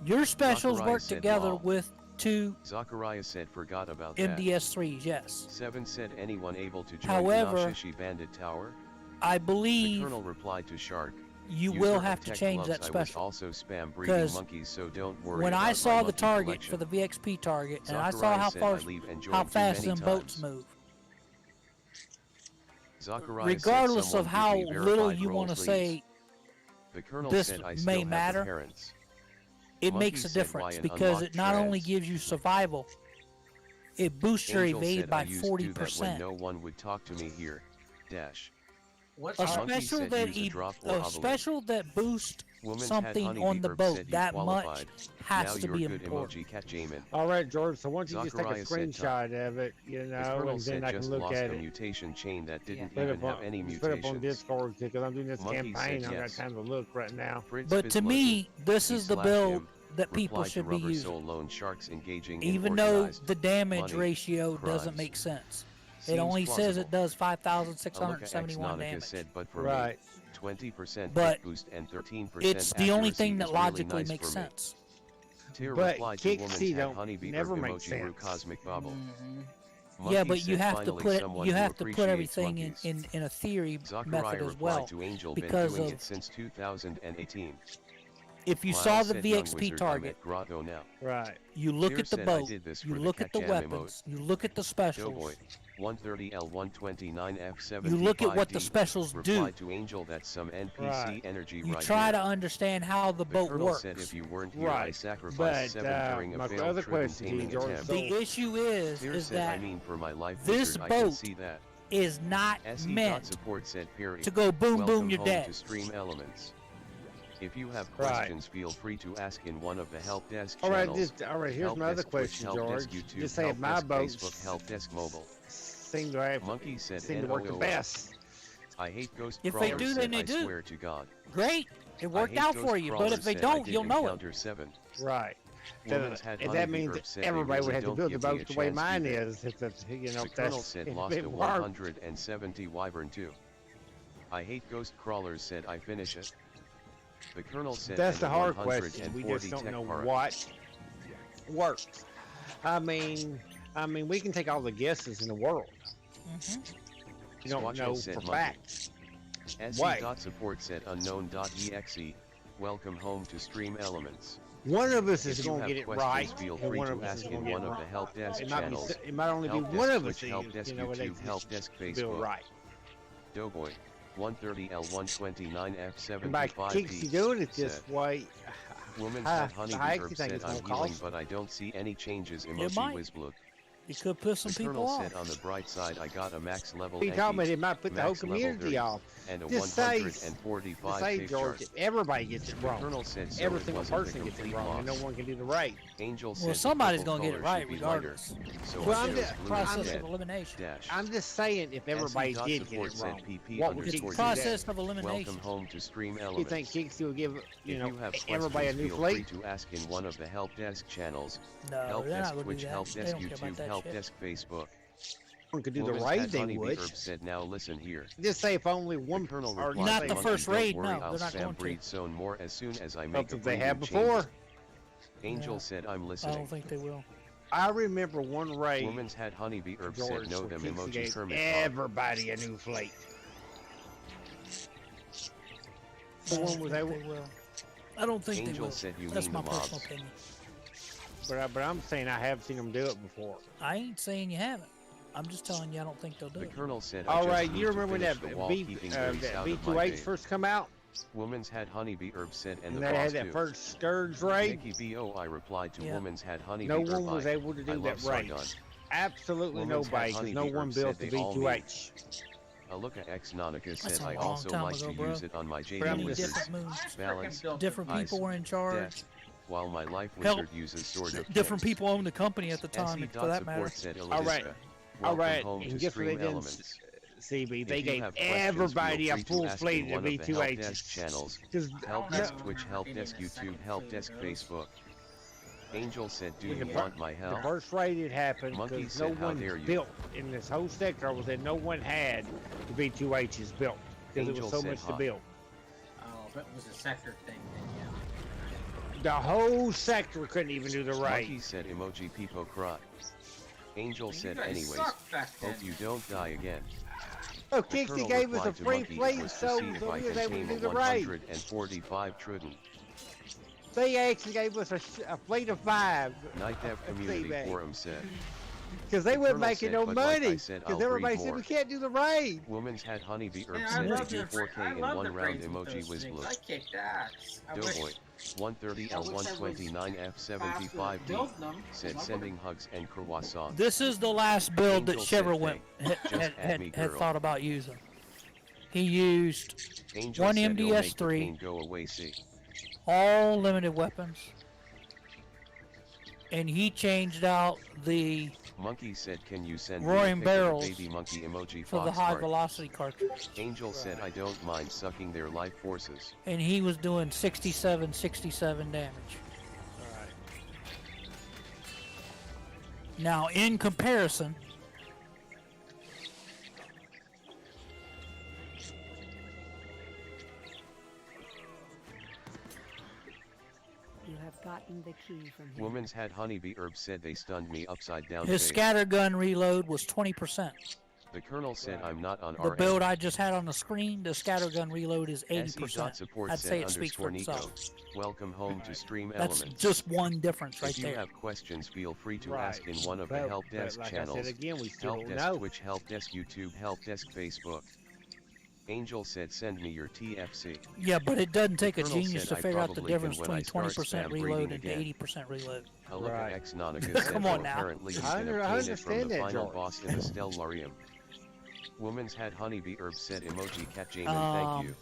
Your specials Zachariah work said together lol. with 2 Zachariah said forgot about that. MDS3s, yes. 7 said anyone able to join However, the Nashishi Bandit Tower? I The believe Colonel replied to Shark. you User will of have to tech change gloves, that I special. was also spam breeding 'Cause monkeys, so don't worry When about I my saw the monkey target collection. for the VXP target, and I saw Zachariah how said, far, I leave and how join too fast many them boats times. move, Zachariah regardless said, of "Someone how give me little verified you roll, want to please." say The Colonel this said, I may still have matter, the parents. it Monkey makes a said, difference "Why an because unlocked it not only trans?" gives you survival, it boosts your Angel evade said, by I used to that when 40%. no one would talk to me here. Dash. What's A up? Monkey special said that use a drop or a ovolate. special that boosts Woman's had something honeybee on the herb boat said you that qualified. much has Now to you're be good important. emoji cat Jamin. All right, George. So why don't you just take a Zachariah said screenshot of it, you The know, Colonel and said then I just can look lost at a it. mutation chain that didn't Put even it have on, any just put it up on mutations. Discord because I'm doing this Monkey campaign. said I don't yes. got time to look right now. Fritz But to Fizzlucky, me, this is the he/him, build that people replied to should be Rubber using. Soul Lone Sharks engaging in Even though organized the damage money ratio doesn't crimes. make sense. It Seems only says it plausible. does Aluka 5,671 Nautica damage. said, but for Right. me, 20% But hit boost and 13% it's the only accuracy thing that is really logically nice makes for me. sense. Tyr But replied to Kick woman's C had don't honeybee never herb make emoji Ru sense. cosmic bubble. Yeah, Monkey but you said, have to finally put someone you who have to put appreciates everything monkeys. in a theory Zachariah method as replied well. to Angel, because been doing of- it since 2018. If you Miles saw the said, "Young VXP wizard, I'm target, at Grotto now." Right. you look Tyr at the said, "I boat, did this you for look the at the Cat Jam weapons, you look at the specials, Doughboy, 130L129F75D. you look at what the specials do. Replied to Angel that some NPC Right. energy You right try here. to understand how the The boat Colonel works. said if you weren't here, I Right. sacrificed But 7 during a my failed other trip and question to you, taming George, attempt. so- The issue is Tyr said, that I mean, for my life this wizard, I can boat see that. is not SE meant support said Perry. to go boom Welcome boom you're home dead. to Stream Elements. If you have Right. questions, feel free to ask in one of the help desk All right, channels. all right. Here's Help my other desk Twitch, question, help George. desk YouTube, Just say help my desk boats Facebook, help desk mobile. seem to have Monkey said seem to work the NOOO. best. I hate ghost If they crawlers, do, said, then they I do. swear to God. Great, it I worked hate out ghost for you. But if crawlers, they said, I don't, did you'll know it. encounter 7. Right. Woman's had And that honeybee means herb that said they everybody really would have to don't build the give me a boat the way chance mine either. is. If that's, you know, The if Colonel that's said if lost it a worked. 170 wyvern too. I hate ghost crawlers, said I finish it. The Colonel said That's the and hard question. We 140 just don't tech know para. what works. I mean, we can take all the guesses in the world. You don't Squatcho know said for monkey. facts. Why? SE.support said unknown.exe. Welcome home to Stream Elements. One of us If is you going to have get it questions, right, feel and free one to of us is ask going in to get one it of the wrong. help desk It might, channels. it might only be Help one desk of us Twitch, help desk you know, they YouTube, help desk feel Facebook. right. Doughboy, 130L129F75D. And by keeps you doing it this said, way, Woman's I had honeybee actually herb think said it's I'm gonna healing, cost. but I don't see any changes. It Emoji might. Wizblook. It could piss some The people Colonel off. said on the bright side I got a max level He told me Enki, they might put the whole max level community 30, off. and a Just say, 145 say cave George, chart. if everybody gets it The wrong. Colonel said so Every it single wasn't a person gets it complete wrong, and loss. no one can do the raid. Angel said Well, the somebody's purple gonna get it color right should be lighter, regardless. so Well, I'm it just- shows blue Process instead. of elimination. Dash. I'm just saying, if everybody SE.support did get it said wrong, PP what would It's Kixie do process that? of elimination. Welcome home to Stream You Elements. think Kixie will give, If you know, you have everybody a questions, new feel free fleet? to ask in one of the help desk channels. No, Help they're not desk gonna do Twitch, that. help They desk don't care about YouTube, that help shit. desk Facebook. One could do the Woman's raid, had they Honeybee would. Herb said now listen here. Just say if only one The Colonel or replied, Not say the "Monkey, first don't raid, worry, no, I'll they're not spam going to. breed zone more as soon as I make something a they breeding had before. changes." Angel Yeah. said I'm I listening. don't think they will. I remember one raid. Woman's had Honeybee Herb said George, no where them Kixie emoji gave Kermit Bob. everybody a new fleet. The I one don't was think able, they will. I don't think they Angel will. said you That's mean my the personal mobs. opinion. but I'm saying I have seen them do it before. I ain't saying you haven't. I'm just telling you I don't think they'll do The it. Colonel said I All just right, need you to remember when finish that the wall keeping that grace out of my B2H babe. first come out, Woman's had Honeybee Herb said and and the they boss had that too. first Scourge raid? Nikki BO I replied to Yeah. Woman's had Honeybee No Herb one was I. able to I do love that raid. Sargon. Absolutely Woman's nobody, had because no Honeybee one Herb built said the they all mean. B2H. Aluka X Nautica That's said a I long also time like ago, to bro. use it on my How JD many Many wizards. different moons. Balance, Different Ice, people were in charge. death, while my life Hell, wizard uses Sword of Different Kings. people owned the company at the time, SE. for that matter. Support said All right. Eladiska. All Welcome right, home and to guess what they Stream did? Elements. CB, If they you gave have questions, everybody feel a free to full ask fleet in of one of the help desk B2Hs. channels. Because Help No, desk no, Twitch, no, help getting desk a second YouTube, help fleet desk of those. Facebook. Angel said, do When you the want my the help? first raid had happened, Monkey because no said, "How one dare you." built in this whole sector was that no one had the B2Hs built. Because it Angel was so said, much to "Hot." build. Oh, if it was a sector thing, then yeah. The whole sector couldn't even do the Monkey raid. said, emoji Peepo cry. Angel You said, guys anyways, sucked back then. hope you don't die again. Oh, The Kixie Colonel gave us a replied to free Monkey, it fleet, was to so see if we I was can able to tame do a the raid. 145 Truden. They actually gave us a fleet of 5. Night Dev Community babe. Forum said. Because they The weren't Colonel making said, no "But like I money. said, Because I'll everybody breed said more." we can't do the raid. Woman's had Honeybee Herb Yeah, I said, love do the 4K in love one the round braids with emoji those whiz things. blue. I kicked ass. I wish Doughboy, 130 I wish I was L129 F75D, build them. said sending hugs and croissants. This is the last build that Angel Shiver said, went Just add me, had girl. thought about using. He used Angel one said, "It'll make the MDS3, pain go away, see." all limited weapons, and he changed out the Monkey said, can you send Roaring me a pic of barrels the baby monkey emoji for the fox high heart? velocity cartridge, Angel said, I don't mind sucking their life forces. and he was doing 67 damage. Now, in comparison, You have gotten the key from him. Woman's had Honeybee Herb said they stunned me upside down his face. scattergun reload was 20%. The Colonel said, I'm not on The our build end. I just had on the screen, the scattergun reload is 80%. SE.support I'd said say it speaks for underscore itself. Nico. Welcome home to Stream That's Elements. just one difference right If you there. have questions, feel free to Right. ask in one of the But- help but desk like channels. I said again, we still Help don't desk know. Twitch, help desk YouTube, help desk Facebook. Angel said, send me your TFC. Yeah, but it doesn't take a Colonel genius said, to "I figure out the probably difference can when I between start 20% spam reload breeding and again." 80% reload. Aluka Right. X Nautica said, Come on "Well, now. apparently he's I gonna under- I obtain it from understand the that, final George. boss in the Stellarium. Woman's had Honeybee Herb said emoji cat Jamin, thank you.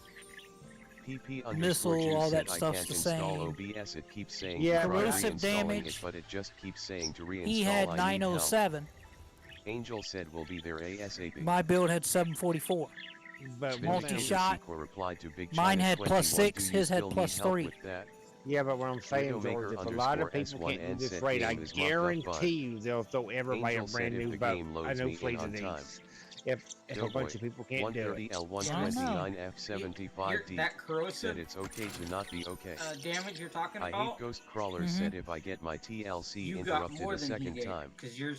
PP underscore missile, juice all said that I stuff's can't the install same. OBS, it keeps saying Yeah, to try corrosive reinstalling damage. it, but it just keeps saying to reinstall. He had I need help. 907. Angel said we'll be there ASAP. My build had 744. But Spin multi-shot. Sequel replied to Big Mine China had 21, +6, "Do you his had still need +3. help with that?" yeah, but what I'm saying, Widowmaker George, if a lot of underscore people can't S1N do this said raid, I game is mocked up guarantee you they'll throw everybody Angel a brand said if new the boat. game I loads know me in fleet of on time. these. If a bunch Doughboy, of people can't do 130 it. L129 F75D that said corrosive it's okay to not be okay. damage you're talking I about. hate Ghost Crawlers said if I get my TLC You got interrupted more a than second he gave, time. because your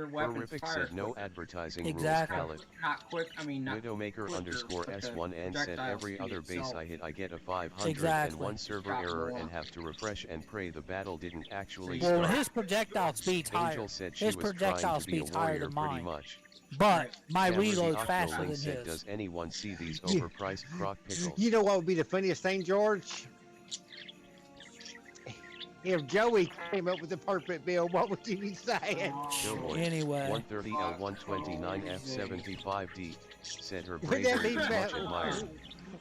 weapons Horrific fire said no quicker. advertising Exactly. rules valid. Not quick. I mean, not Widowmaker quicker, underscore but the S1N said projectile every speed other base itself. I hit I get a 501 Exactly. server Got error more. and have to refresh and pray the battle didn't actually Well, start. his projectile speed's higher. Angel said she His was trying projectile to be a speed's higher warrior than pretty mine. much. But my Cameron the reload's Octo faster Link than said, his. does anyone see these Yeah. overpriced crock pickles? You know what would be the funniest thing, George? if Joey came up with the perfect bill, what would you be saying? Doughboy, Anyway. 130L129F75D, said her Would that bravery be is much messed? admired.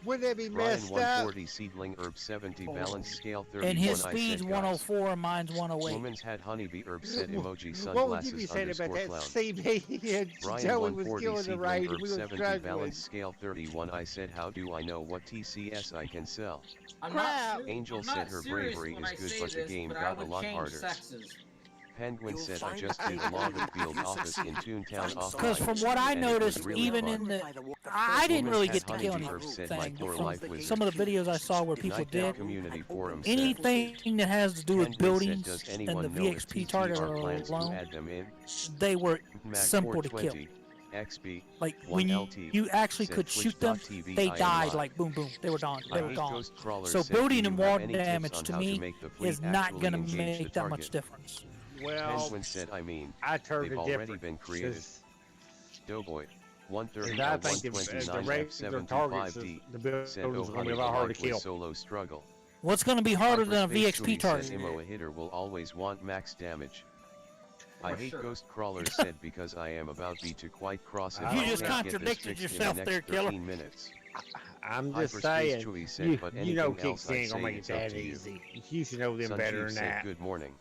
Would that be Brian messed up? 140 seedling herb 70 balance scale 31 And his I speed's said guys. 104 and mine's 108. Woman's had honeybee herb said emoji What would you be sunglasses saying about underscore that clown. CB? Brian Joey was 140 killing the seedling raid. herb We were 70 struggling. balance scale 31 I said how do I know what TCS I can sell? I'm Crap. not, Angel I'm said not her serious bravery when is I good say but the this, game but got I a would lot change harder. Sexes. Penguin said I just did a log of field office in Toontown offline. Because from what I and it was noticed, really even fun. in the, I didn't really get to Woman's kill had anything. honeybee herb said like your life wizard. Some of the videos I saw where people Nightmare did community forum said. anything that has to do with Penguin said, buildings does and anyone the know if VXP target TTR plans to alone, add them in? they were Mac simple to kill. 420, XB, Like when you actually said could shoot them, Twitch.tv they I am died live. like boom boom. They were gone. I They were hate gone. ghost crawlers So said, building do and you have wall any tips damage on to how me make the fleet is not actually going to engage the make that much target? difference. Well, Penguin said I mean, I turned they've it already different. been created. 'Cause Doughboy, 130 I think the regular targets, F75D, the buildings said are oh going to honey be a the lot harder life to kill. was solo struggle. What's going to be harder than a Hyperspace VXP Chewie target? said Imo a hitter will always want max damage. I For hate sure. ghost crawlers said because I am about be to quite cross if You I just can't get this contradicted fixed yourself in the there, next killer. 13 minutes. I'm just Hyperspace saying, Chewie said, you, but you know anything else Kicks I'd ain't going to say make it it's up that to you. easy. You should know them Sun better Chief than said that. good morning.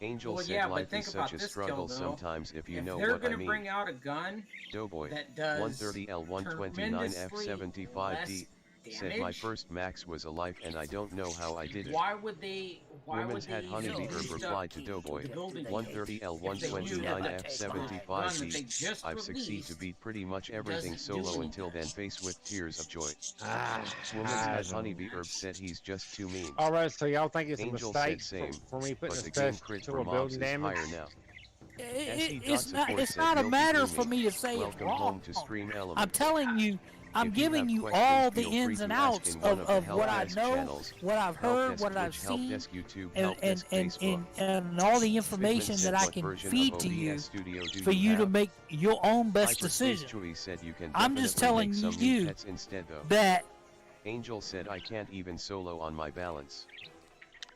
Angel Well, said yeah, but life think is about such a this, struggle Kildo. sometimes if you If know they're what I gonna mean. bring out a gun Doughboy, that does 130L129F75D, said my damage, first max was a life and I don't know how I did it. why would they? Why Woman's would had they honeybee use herb stuff replied to Doughboy, to build it? 130L129F75D, I've succeeded to beat pretty much everything solo until then face with tears of joy. Woman's had honeybee herb said he's just too mean. All right, so y'all think it's Angel a mistake said same, for me putting but a the game crit special for or mobs building is damage? higher now. It's not. Support It's said, not a "Milky matter Gloomy, for me to say it's welcome wrong. home to Stream Elements. I'm telling you. I'm If you giving have you questions, all the feel free ins to and ask outs in one of the help what I desk know, channels, what I've Help heard, Desk what I've Twitch, Help seen, Desk YouTube, and, Help and, Desk and, Facebook. and all the information Figment that said, I what can version feed of to you OBS Studio do for you to have? make your own best Hyperspace decision. Chewie said you can I'm just definitely telling make some you meat pets instead though. that Angel said I can't even solo on my balance.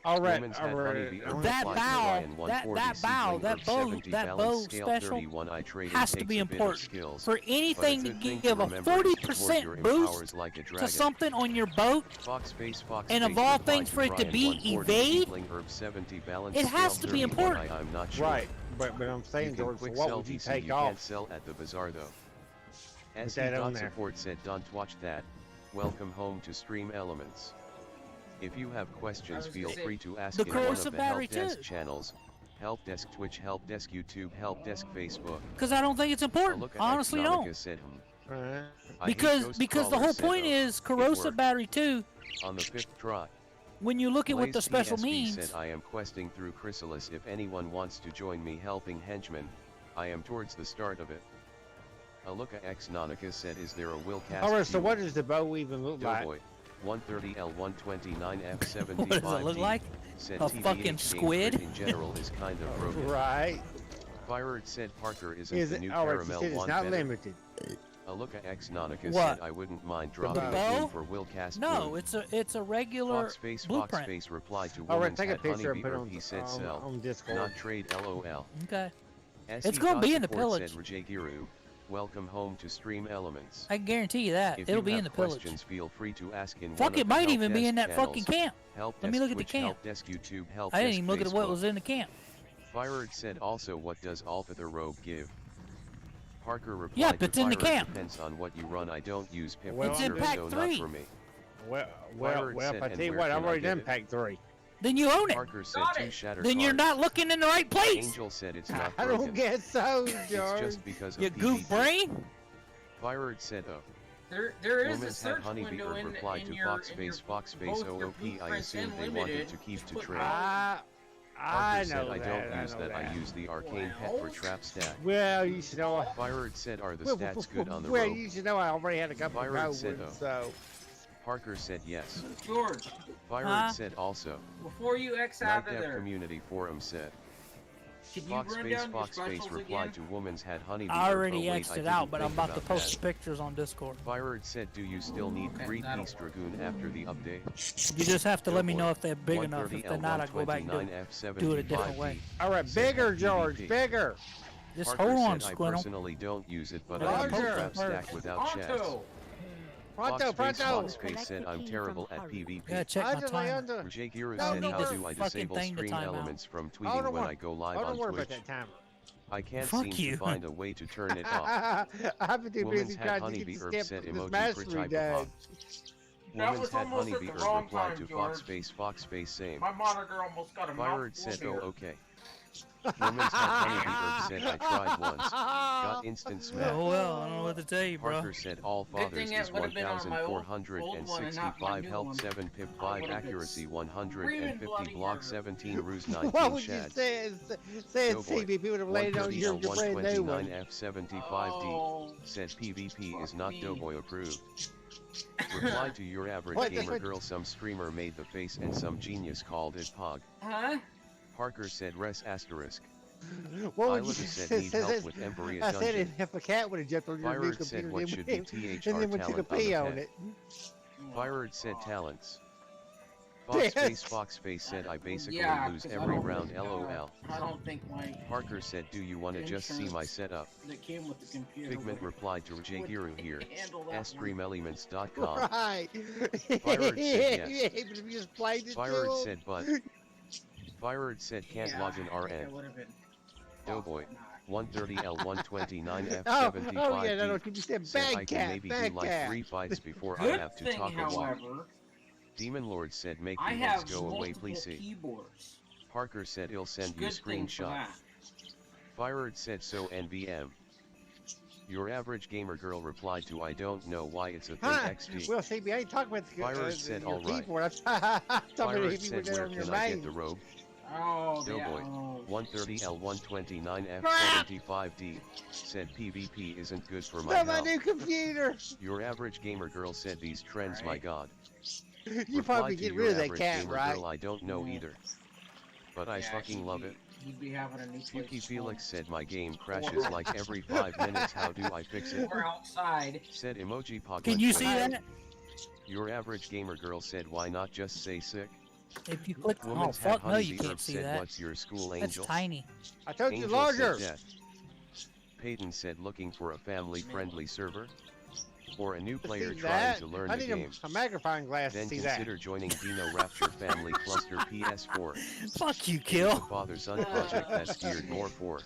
All right, Woman's all had right. honeybee herb that replied to bow, Ryan 140 that bow, seedling that herb bow, 70 that balance bow scale special 31 I traded has to takes be a bit of important. skills, For but a anything to good thing give a remember is to support 40% your boost empowers like a to dragon. something on your boat, Fox and of all things for it to be evade, it has to be important. I'm not sure. Right, but I'm You saying, can George, so quick what sell would you DC, take you off? can't sell at the bazaar though. Put that on there. Support said don't watch that. Welcome home to Stream Elements. If you have questions, feel free to ask The in one corrosive of the battery help desk too. channels. Help Desk Twitch, Help Desk YouTube, Help Desk Facebook. Because I don't think it's important. Look at Honestly, Exotica don't. said, Alright. I hate ghost Because the whole crawlers, said, point oh, is it corrosive worked. battery 2. On the 5th try. When you look at what the Blaze special TSB means, said I am questing through Chrysalis. If anyone wants to join me helping henchmen, I am towards the start of it. Aluka X Nonica said, is there a will cast? Alright, so what does the bow even look like? Doughboy, 130L129F75D. what does it look like? Said A TBH fucking game squid? crit in general is kind of broken. Right. Fired said Parker isn't Is the it? new Alright, you caramel said it's one not better. limited. Aluka X Nonica What? said I wouldn't mind dropping bow? a clue for will cast. No, Bloom. it's a regular Fox blueprint. Face replied to Alright, woman's take a had picture and honeybee put it herb, on, he said sell, on Discord. not trade LOL. Okay. SE It's gonna be in the Support pillage. Said Rajagiru, welcome home to Stream Elements. I can guarantee you that. If It'll you be have in the pillage. questions, feel free to ask in one Fuck, of it the might help even be desk in that channels. fucking camp. Help Let me Desk look at the Twitch, camp. Help Desk YouTube, Help I didn't Desk even look at what Facebook. was in the camp. Fired said also what does Alphather Rogue give? Parker replied Yep, to it's in the Fire, camp. depends on what you run. I don't use pimp Well, It's in service, pack so 3. not for me. Well, Fired said, I and tell you where what, I've can I already get done it? pack 3. Then you own it. Parker said Got 2 it. shatter Then you're cards. not looking in the right place. Angel said it's not I broken. don't get so, It's George. just because of You goof PvP. brain. Fired said, oh. There is a Woman's had search honeybee window herb in, replied in to your, Fox in Face, your, Fox Face both your OOP. I blueprints assumed and they wanted limited. to keep Just to put trade. I Parker know said I that. don't I use know that. I that. use the arcane pet for trap stack. Well, you should know. Fired said, are the stats good on the well, rope? you should know I already had a couple of Byron gold said, ones, oh. so. Parker said yes. George, Fired Huh? said also. before you X Night out of Dev there, Community Forum said. Can you Fox run Space down your Fox Space specials replied again? to woman's had honeybee. I already oh, wait, I X'd it didn't out, but I'm think about to about post that. the pictures on Discord. Fired said, do you still need Okay, 3 that'll Piece work. Dragoon after the update? You just have to let me Doughboy, know if they're big enough. If they're not, I'll go back and do it a different way. All right, Said bigger, at George, PvP. bigger. Just Parker hold on, said, I Squirtle. personally don't use it, but I I gotta use post the it trap stack first. without chats. Pronto! Pronto, pronto. Fox Space said, I'm terrible at PvP. Gotta check my Under, timer. under. Jagiru No, said, don't how worry. do I Fucking disable thing to stream time out. elements from Oh, tweeting don't when worry. I go live Oh, on don't worry Twitch? about that timer. I can't Fuck seem you. to find a way to turn it off. I've been too Woman's busy had trying to honeybee get the herb skip said this emoji for mastery type done. of That Woman's was had almost at honeybee the herb wrong replied time, to George. Fox Space same. My monitor almost got a Fired mouthful said, of oh beer. okay. Woman's had honeybee herb said, I tried once. Got instant smack. Oh well, I don't know what to tell you, bro. Parker said all Good fathers thing it is would've been on my old one and not my 1465 new health one. 7 pip I 5 would've been accuracy screaming 150 bloody block murder. 17 ruse What 19 would you shads. say? Say it's Doughboy, CBP would have laid on your brand new one. F75D Oh, said PvP is fuck not me. Doughboy approved. Reply to your average What? gamer What? girl, some streamer made the face and some genius called it Pog. huh? Parker said res asterisk. What would Islander you said need help with Emperor I said Dungeon. if a cat would have jumped on your new Fired said computer what should be and THR then went to the talent on pee the on pet. it. Fired said Oh. talents. Yes. Fox Space said I basically Yeah, lose 'cause I every don't round think, LOL. I don't think my Parker said, do you wanna just see my insurance setup? that came with the computer Figment would- replied to Jagiru would here. handle that one. streamelements.com. Right. Fired said yes. Yeah, but if you just played it Fired to him. said but. Fired said can't Yeah, log in it RN. would've been Doughboy. awful. 130L129F75D. Oh yeah, no, you said Said I bad can cat, maybe do bad like cat. 3 fights before I Good have to thing, talk a while. however, Demon Lord said make I the have heads go away multiple please see. keyboards. Parker said he'll send you Good thing for screenshot. that. Fired said so NVM. Your average gamer girl replied to I don't know why it's a thing Huh? XD. Well, see, I ain't talking about the Fired said your all right. keyboard. I'm talking about Fired if you were said there where on your can I get main. the robe? Oh, Doughboy. yeah. 130L129F75D. Said PvP isn't good for my Not my health. new computer. Your average gamer girl said these trends my Right. god. You Replied probably to get your rid of that average cat, gamer right? girl I don't know Yeah. either. But I Yeah, fucking love it. You'd be having a new Yuki place Felix said my game crashes like every 5 minutes, how do I fix it? We're outside. Said emoji pog. Can you see that? Your average gamer girl said why not just say sick? If you click, oh Woman's had fuck no, you honeybee can't herb see said that. what's your school That's angel? tiny. I told you Angel larger. said death. Peyton said looking for a family-friendly server? Or a new To player see trying that, to learn I the need game? a magnifying glass Then to see that. consider joining Dino Rapture Family Cluster PS4. Fuck you, The Kill. father-son project that's geared more for.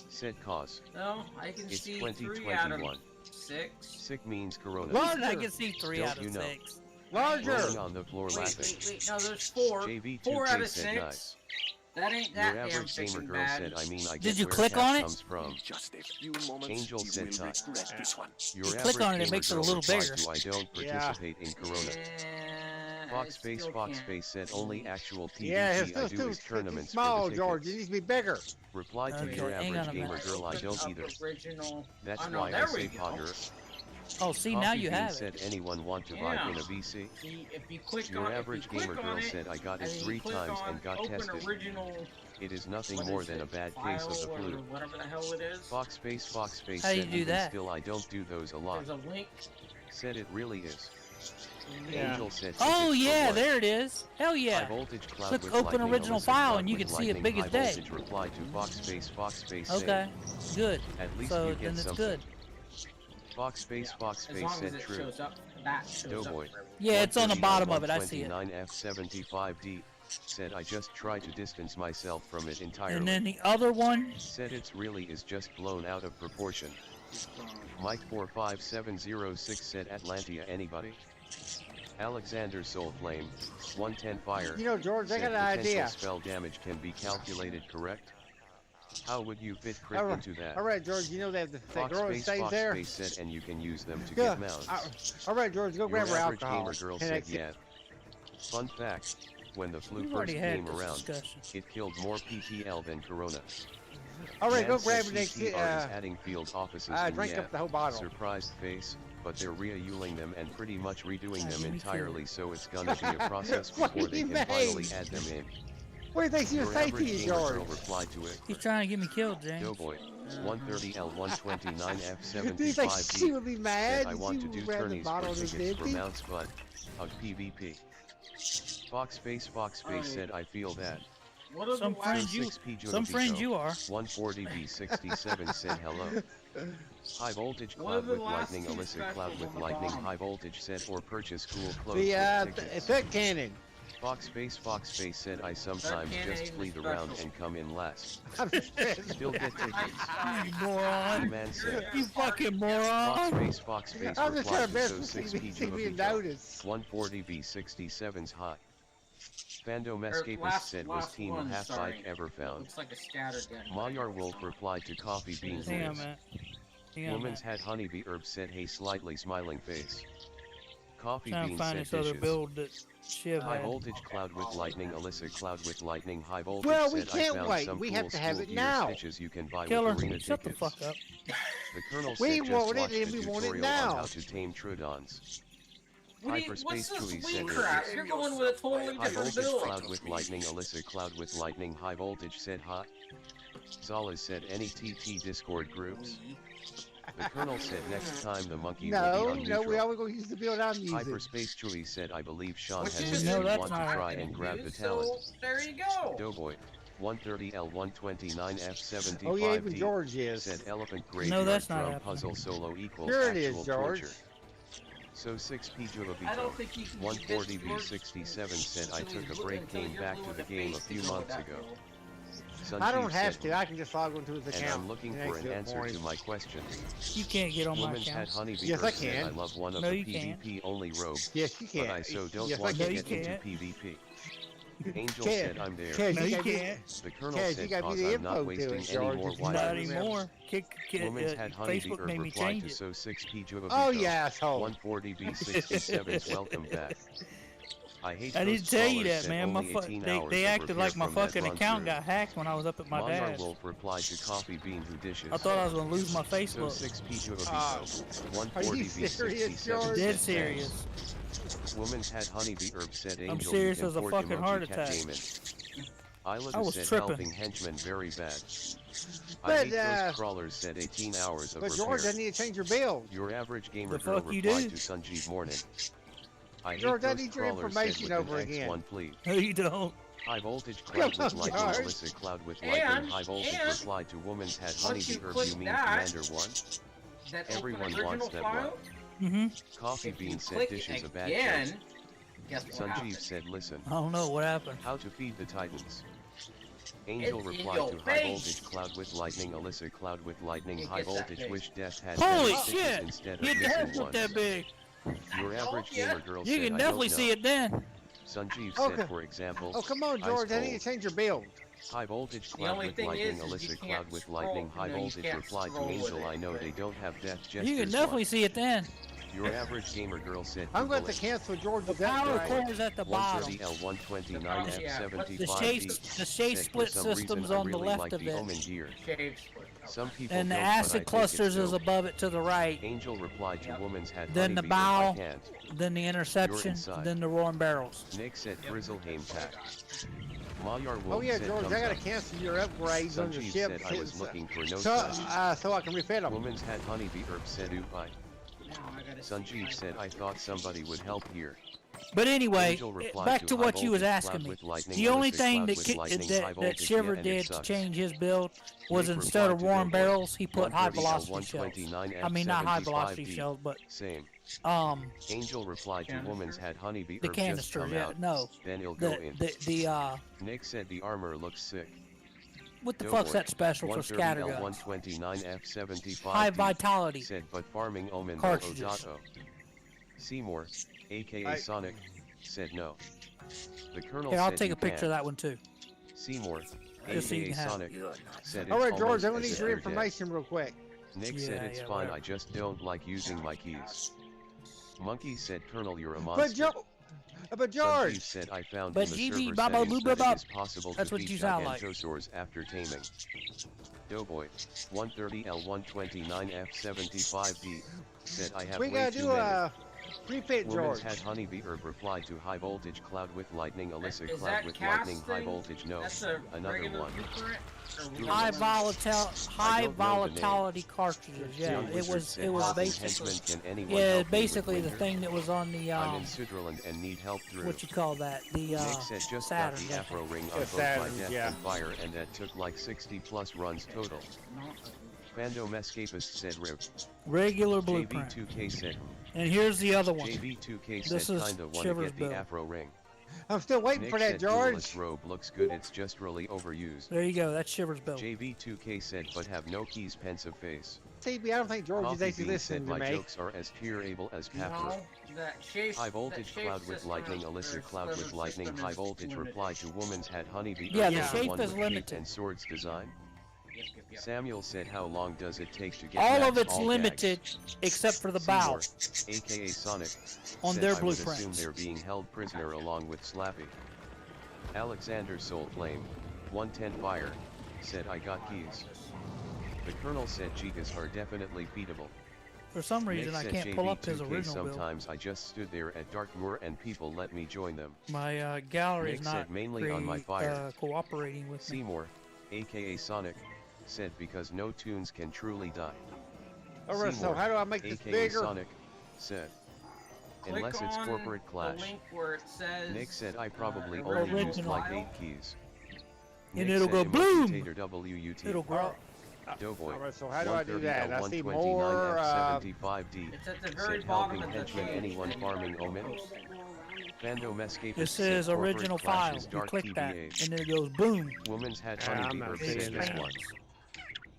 Said cause. No, I can It's see 3 out of 2021. 6. Sick means corona. Larger. I can see 3 Don't out of you know? 6. Larger. Rolling on the floor Wait, laughing. wait, no, there's 4. JV2K 4 out of said 6. nice. That ain't Your that damn average gamer fiction girl bad. said I mean I Did get you where click cat on it? comes from. Just a few moments, Angel you said will touch. regret this one. Your You click average on it, it gamer makes it a girl little replied bigger. to I don't Yeah. participate in corona. Fox Space Still Fox can't. Space said only actual PvP Yeah, it's I still do too is tournaments small, for the George. It tickets. needs to be bigger. Reply to Okay, your hang on average a gamer minute. girl I Look don't up either. Original. That's Oh, no, why I there say we go. Pogger. Oh, see, now Coffee you Bean have said it. anyone want to Yeah. vibe in a VC? See, if you click Your on average if you gamer click girl on said I got it and then you 3 click times on and got open tested. original, It is nothing what more is than it, a bad case of the file or flu. whatever the hell it is. Fox Space How do you said do even that? still I don't do those a lot. There's a link. Said it really is. Yeah. Angel said Oh tickets for yeah, what? there it is. Hell High yeah. voltage cloud Click with open lightning, original Alyssa file cloud and you with can see it lightning, big as high day. voltage replied to Fox Space Okay, good. At least So you get then it's something. good. Fox Space As long as said it true. shows up, that shows Doughboy. up. For everyone. Yeah, it's on the bottom of it. I see it. 129F75D said I just try to distance myself from it entirely. And then the other one, Said it's really is just blown out of proportion. Mike 45706 said Atlantia anybody? Alexander Soulflame 110 fire. You know, George, I said got an potential idea. spell damage can be calculated, correct? How would you fit crit All right, into that? all right, George. You know that the Fox girl that Space stays Fox there. Space said and you can use them to Yeah. get mounts. All right, George, go Your grab her average alcohol. gamer girl And said that's it. yeah. Fun fact, when the flu we've first already had came this around, discussion. it killed more PTL than Corona. All right, Man go said grab the next. PTR is adding field offices and Drink yeah, up the whole bottle. surprised face, but they're re-euling them and pretty much redoing Ah, them me too. entirely, so it's gonna be a process What before do they you can finally mean? add them in. What do you think she was Your saying to average you, gamer girl George? replied to it. He's trying to get me killed, James. Doughboy, 130L129F75D Do you think she would be said, mad I if want to you do ran the tourneys for bottle of tickets for empty? mounts but, hug PvP. Foxface said I feel that. What are Some the friends you, 6P some friends you are. 140B67 said hello. High voltage What are cloud the with last lightning two Alyssa cloud specials with on the lightning bottom? high voltage said or purchase cool clothes The with tickets. effect cannon. Foxface said I sometimes can't just even fleet around special. and come in last. I'm just kidding. Still get tickets. You moron. Man said. You fucking moron. Foxface I'm just trying replied to to best so to 6P see me Juvabito. notice. 140B67's hot. Fandom Or Escapist last- said was last team one, half sorry. bike ever found. Looks like a scattergun. Mayar Wolf replied to Coffee Bean Hang on, Rules. man. Hang on, Woman's man. had honeybee herb said hey slightly smiling face. Coffee Trying to Bean find said this other dishes. build that Shiv High had. voltage cloud with lightning Alyssa cloud with lightning high voltage Well, we said can't I found wait. some We cool have to have school it gear now. stitches you can buy Killer, with arena shut the tickets. fuck up. The Colonel We said just want it watched and the we want it tutorial on now. how to tame Troodons. What do you, Hyperspace what's Chewie this said weed crap? this. You're going with a totally High different voltage build. cloud with lightning Alyssa cloud with lightning high voltage said hot. Zala said any TT Discord groups. The Colonel said next time the monkey will be No, on no, neutral. we always gonna use the build I'm using. Hyperspace Chewie said I believe Sean Which has is said No, you that's want to not try happening, and grab dude, the talent. So, there you go. Doughboy, 130L129F75D Oh yeah, even George is. said elephant graveyard that's not drum happening. puzzle solo equals Sure it is, actual George. torture. So 6P I Juvabito, don't think you can 140B67 said I took a break, came back to the game a few months ago. I don't Sanjeev have said, to. I can just log into his and account. I'm looking and for an exit answer point. to my question. You can't get on my Woman's had account. honeybee Yes, I herb said can. I love one of No, the you can't. PvP only rogue, Yes, you can. but I so don't yes, want I to can. you get into can't. PvP. Angel Can't. said I'm there. Kaz, No, you gotta be- can't. The Colonel Kaz, you said gotta be cause the I'm not info to wasting it, any George, more if you Not don't Wi-Fi. anymore. Woman's had honeybee Facebook herb made me replied change to it. so 6P Juvabito. Oh, you asshole. 140B67's welcome back. I hate I those didn't tell you crawlers that, said man. My only 18 hours they of acted repair like my from that fucking run account through. got hacked when I was up at my Mayar dad's. Wolf replied to Coffee Bean who dishes. I thought I was gonna lose my So Facebook. 6P Juvabito, Are you serious, 140B67 George? Dead said serious. thanks. Woman's had honeybee herb said Angel. I'm serious you can as a port fucking emoji heart cat attack. game in. Isla I was said tripping. helping henchmen very bad. I But, hate those crawlers said 18 hours of But repair. George, I need to change your build. Your average gamer The girl fuck you replied do? to Sanjeev Morning. I hate George, I those need your crawlers said information with over an again. X1 please. No, you don't. High voltage cloud Come with on, lightning George. Alyssa cloud with lightning And- high voltage and replied to woman's had once honeybee you herb click you mean that- commander 1? That Everyone open wants original that file, one. Coffee if you Bean said click dish it is a bad again, choice. guess what Sanjeev happens? said listen. I don't know what happened. How to feed the titans. Angel It's in replied your to high face. voltage cloud with lightning Alyssa cloud with lightning It high gets that voltage face. wish death had Holy 10 stitches shit! instead of Your missing head look ones. that big. Your average Oh, yeah. gamer girl You said can I definitely don't see know. it then. Sanjeev Okay. said for example. Oh, come on, Ice George. I need to cold. change your build. High voltage The cloud only with thing lightning is you Alyssa can't cloud with scroll. lightning high No, you voltage can't replied to scroll with Angel it. I know they don't have death gestures. You can definitely see it then. Your average gamer girl said I'm going Google to it. cancel George's Power upgrade. core is at the bottom. 130L129F75D The shade said split for some system's reason I on the really left like of the it. Omen gear. Shade split. Some people And the don't, but I acid think it's clusters is dope. above it to the right. Angel replied to woman's had Then the honeybee, bow. I can't. Then the interception. inside. Then the roaring barrels. Nick said Grizzlehaim pack. Mayar Wolf Oh yeah, said George, thumbs I gotta up. cancel your upgrades on your Sanjeev ship. said I was looking for no so, such. so I can refit them. Woman's had honeybee herb said oop I. Now I gotta see Sanjeev my said I thought somebody would help here. But anyway, Angel replied back to high what you was voltage asking cloud me. with lightning The only Alyssa thing cloud that with lightning high that voltage, Shiver yeah, and it did to sucks. change his build was Nick instead of replied to warm Doughboy, barrels, he put high 130L velocity shells. 129F I mean, not high velocity 75D. shells, but Same. um, Angel replied to woman's had honeybee the herb just canisters. come Yeah, out. no, Then he'll go in. the Nick said the armor looks sick. what the Doughboy, fuck's that special for scatter guns? 130L129F75D High vitality. said but farming omen Cartridges. Odato. Seymour, aka Sonic, said no. The Colonel Here, I'll said take you a picture of can. that one too. Seymour, Just so you aka can have Sonic, it. said it's All right, George, almost I'm gonna as need if your you're dead. information real quick. Nick said Yeah, it's yeah, fine, whatever. I just don't like using my keys. Monkey said Colonel you're a But monster. But Sanjeev George, said I found But in the GB server baba settings boo that baba. it is possible That's to what beat you sound like. gigantosaurs after taming. Doughboy, 130L129F75D, said I have we way gotta too do many. a Refit Woman's George. had honeybee herb replied to high voltage cloud with lightning. Alyssa Is cloud that with cast lightning high thing? voltage. No, That's a another regular one. blueprint? Or High I don't know the name. volatility cartridges. Yeah, Young it Wizard was said, it was "Helping basically henchmen, can anyone yeah help me with basically the winter? thing that was on the I'm in Switzerland and need help through." what you call that the Nick said just Saturn. got the Afro ring on Yeah, both by Saturn, Death yeah. and Fire, and that took like 60 plus runs total. Fandom Escapist said rip. Regular blueprint. JV2K said And here's the other one. JV2K This said is kinda wanna Shiver's get the bill. Afro ring. I'm still waiting Nick for that, said George. duelist robe looks good, it's just really overused. There you go. That's Shiver's bill. JV2K said but have no keys, pensive face. CB, I don't think George is Coffee actually Bean said listening to my me. jokes are as tearable as Pepper. No, that shape. High voltage that cloud shape with system lightning. or Alyssa cloud with system lightning. High is voltage limited. replied to woman's had honeybee. Yeah, the Urban shape one is with limited. sheep and swords design. Yep. Samuel said how long does it take to get All max of it's all limited gags? except for the bow Seymour, aka Sonic, on said their I would assume blueprints. they're being held prisoner along with Slappy. Alexander Soul Flame, 110 Fire, said I got keys. The Colonel said Chikas are definitely feedable. For some Nick reason, I said can't pull up his JV2K original bill. sometimes I just stood there at Darkmoor and people let me join them. My gallery is Nick not said mainly on my fire. cooperating with me. Seymour, aka Sonic, said because no tunes can truly die. Alright, so Seymour, how do I make this aka bigger? Sonic, said, unless Click it's on corporate clash. The link where it says, Nick said I probably original only used Original. like file. 8 keys. And Nick it'll said go emoji boom! tater WUT. It'll grow. Doughboy. Alright, so how do I do 130 that? I see more, L129F75D. It's at the very Said bottom helping of the henchmen, page. anyone farming omen? Fandom Escapist This said is corporate original clash file. is You dark click that, TBH. and then it goes boom. Woman's had Yeah, I'm honeybee not herb seeing said this that. one.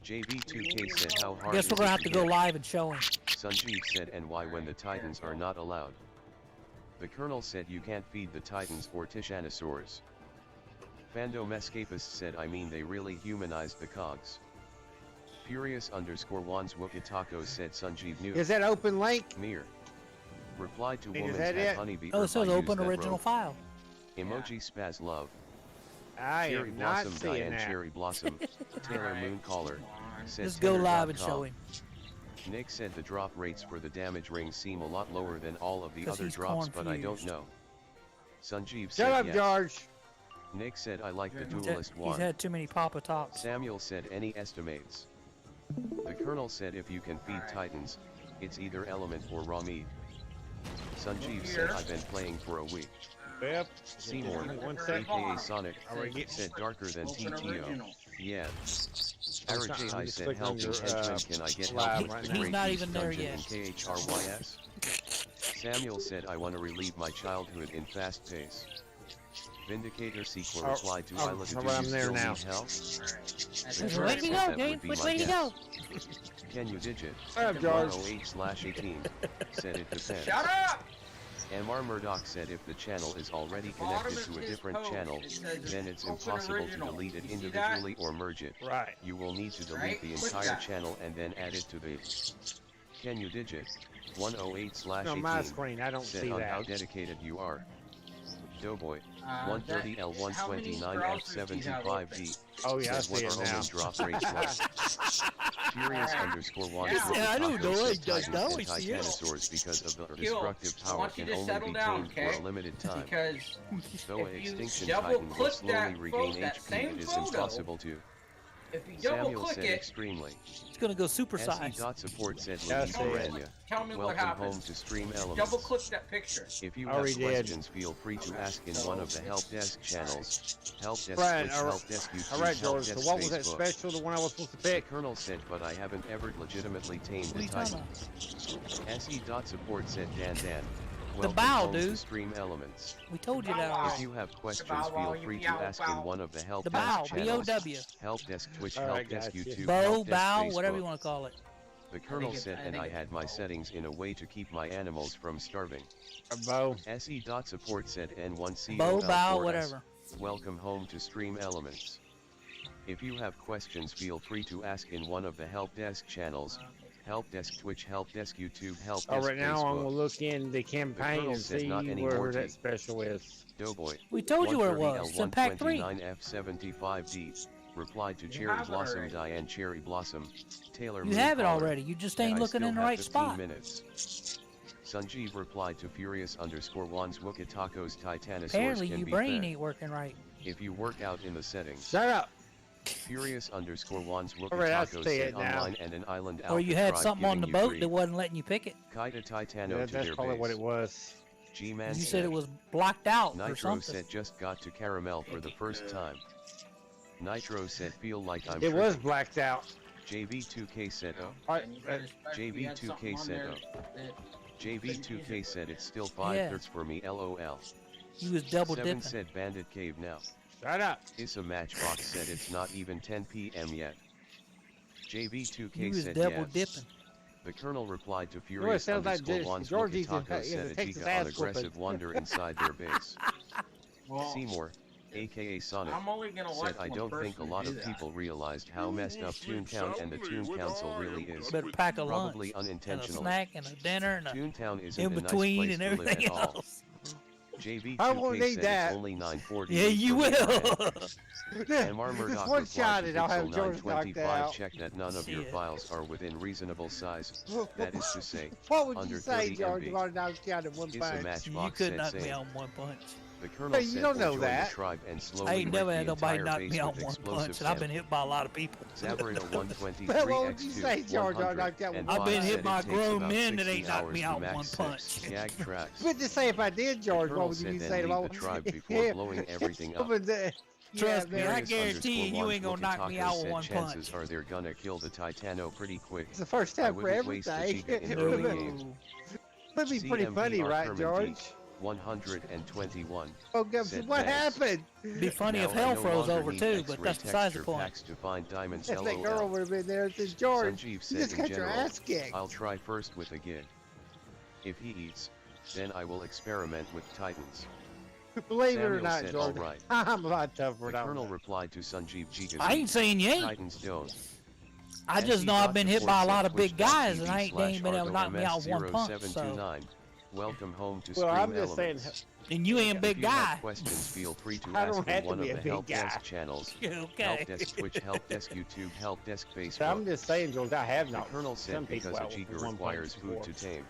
JV2K said how hard Guess is we're gonna it have to go live and show him. Sanjeev said and why when the Titans are not allowed. The Colonel said you can't feed the Titans or Tyrannosaurs. Fandom Escapist said I mean they really humanized the cogs. Furious _ Wands Wukitako said Sanjeev knew. Is that open link? Mir. Replied to Is woman's that had it? honeybee Oh, herb, it says I open used that original rope. file. Emoji spaz love. I Cherry am not Blossom seeing Diane that. Cherry Blossom. Taylor Alright. Moon Caller. Said Just go live and Tenor.com. show him. Nick said the drop rates for the damage rings seem a lot lower than all of the 'Cause other he's drops, but I don't confused. know. Sanjeev Shut said up, yes. George. Nick said I like the He's duelist He's one. had too many Papa Tops. Samuel said any estimates. The Colonel said if you can feed Alright. Titans, it's either element or raw meat. Sanjeev Here. said I've been playing for a week. Yep. Seymour, One sec. aka Sonic, Alright, get- said darker than Open TTO. original. Yeah. I'm Eric not- J. I'm I just said clicking on helping your, henchmen, can I get live help with right the now. He's Great not East even there Dungeon yet. in KHRYS? Samuel said I want to relive my childhood in fast pace. Vindicator sequel Oh, replied to oh, Isla, do you I'm there still now. need help? Alright. That's The it. Colonel Way to said go, that James. would be Which my way to go? guess. Can you digit? Shut up, George. 108/18. Said it depends. Shut up! MR Murdoch said if the channel is already Bottom connected of to a his different post, channel, it says then it's open impossible to original. delete it You see that? individually or merge it. Right. You will need to delete Right? the Click entire that. channel and then add it to the Can you digit? No, 108/18. my screen. I don't Said see on how that. dedicated you are. Doughboy, That- 130 how many browsers do you have L129F75D. Oh yeah, I Said what see it are now. only drop rates like? Furious _1 Yeah, I don't know, I just Titans know and I see it. Titanosaurs because of their Gil, destructive I power want you can to only settle be down, tamed for okay? a limited time. Because Though an if you extinction double titan will click slowly that regain that HP, same it is photo, impossible to. if you double Samuel click said it, extremely. It's gonna go super SE size. dot support said Yeah, I Luigi see it. Aranya. tell me what Welcome home happens. to Stream Elements. Double click that picture. If you Already have did. questions, feel free to ask in one of the help desk channels. Help desk Right, Twitch, alright. help desk YouTube, All right, help George. So desk what was that Facebook. special? The one I was supposed to The pick? Colonel said, but I haven't ever legitimately tamed What are a you talking titan. about? SE dot support said Dan. Welcome bow, home to dude. Stream Elements. We told you that If already. you have questions, Bow, feel bow, free to bow, ask in bow. one of the help The desk bow, channels. B-O-W. Help desk Twitch, All help right, desk guys, YouTube, Bow, help desk bow, Facebook. whatever you want to call it. The Colonel think said, it's- I and think I it's had my bow. settings in a way to keep my animals from starving. A bow. SE dot support said N1C. Bow, bow, whatever. Welcome home to Stream Elements. If you have questions, feel free to ask in one of the help desk channels. Help desk Twitch, help desk YouTube, help desk All right, now I'm Facebook. gonna look in the campaign Colonel and said see not anymore, where that T. special is. Doughboy. We told you where it was. It's in pack 3. F75D. Replied to You Cherry have it Blossom, already. Diane Cherry Blossom. Taylor You Moon have it Caller. already. You just And ain't I looking still in the have right 15 spot. minutes. Sanjeev replied to Furious _ Wands Wukatako's Titanosaurs Apparently, can your be brain fed ain't working right. if you work out in the settings. Shut up. Furious _ Wands Alright, I'll Wukatako say said it now. online and an island Or alpha you had tribe something on giving the you boat grief. that wasn't letting you pick it. Kaita Titano Yeah, to that's their probably base. what it was. G-Man You said it was blocked out or Nitro something. said just got to Caramel for the first time. Nitro said feel like I'm It was tripping. blacked out. JV2K said oh. Alright, And you better expect we had something JV2K on said there oh. that JV2K said it's still 5 Yeah. thirds for me LOL. You was double 7 dipping. said Bandit Cave now. shut up. Issa Matchbox said it's not even 10 p.m. yet. JV2K You was said double yes. dipping. The Colonel replied to it Furious sounds like _ Wands Georgie's in Wukatako said the a Texas Giga on ass aggressive whooping. wonder inside their base. well, Seymour, aka Sonic, I'm only gonna watch said I one don't person think a do lot of that. people realized how messed up Toontown and the Toon Council really is. Better pack a lunch Probably and a unintentionally. snack and a dinner and a Toontown isn't in a nice between place and to live everything at all. else. I won't JV2K need said that. it's only 9:40. Yeah, you will. And Marmor Just Doc one replied shot to and I'll have Pixel George knocked 925 out. check that none of your Shit. files are within reasonable size. That is to say, What would under you say, 30 George, MB. if I knocked you out in one Issa punch? Matchbox You could said knock me same. out in one punch. The Colonel Hey, you said don't we'll know join that. the tribe and slowly I ain't never rig had the nobody entire knock base me out with in one explosive punch, and I've been chem. hit by a lot of people. Zabrina 123 What would you X2 say, George? I 100 knocked out and one I've been Fox hit said by it takes grown about men that 60 ain't knocked hours me to out in max one sex punch. Jag tracks. But to say if I did, The George, Colonel what would said you then say? leave the tribe before blowing everything up. Trust me, I Furious guarantee you, you _ ain't gonna Wands knock me Wukatako out with said one chances punch. are they're gonna kill the Titano pretty quick. It's the first I time for wouldn't waste a everything. Giga in It early would game. be pretty CMB funny, right, Arkerman George? Geek 121. Oh, Gubs, said what thanks. happened? Be funny Now if I hell no froze longer over need too, but X-ray that's besides the texture point. packs to find diamonds If that girl LOL. would have been there and said, George, Sanjeev you said just in got your general, ass kicked. I'll try first with a gig. If he eats, then I will experiment with Titans. Believe it or Samuel not, said, George, "All right." I'm a lot tougher The than Colonel that. replied to Sanjeev Jiga's I ain't saying you ain't. Titans don't. I just know I've been hit by a lot of big guys, and I ain't they ain't been able to knock me out with one punch. So, /Argo-MS-0729. Welcome home to Well, Scream I'm just saying, Elements. and you ain't a If big you have guy. questions, feel free to I ask don't in have to one of be a the big Help Desk guy. channels. Okay. Help Desk Twitch, Help Desk YouTube, Help Desk so Facebook. I'm just saying, George, I have The knocked Colonel some said people because a out with Giga one punch requires food before. to tame.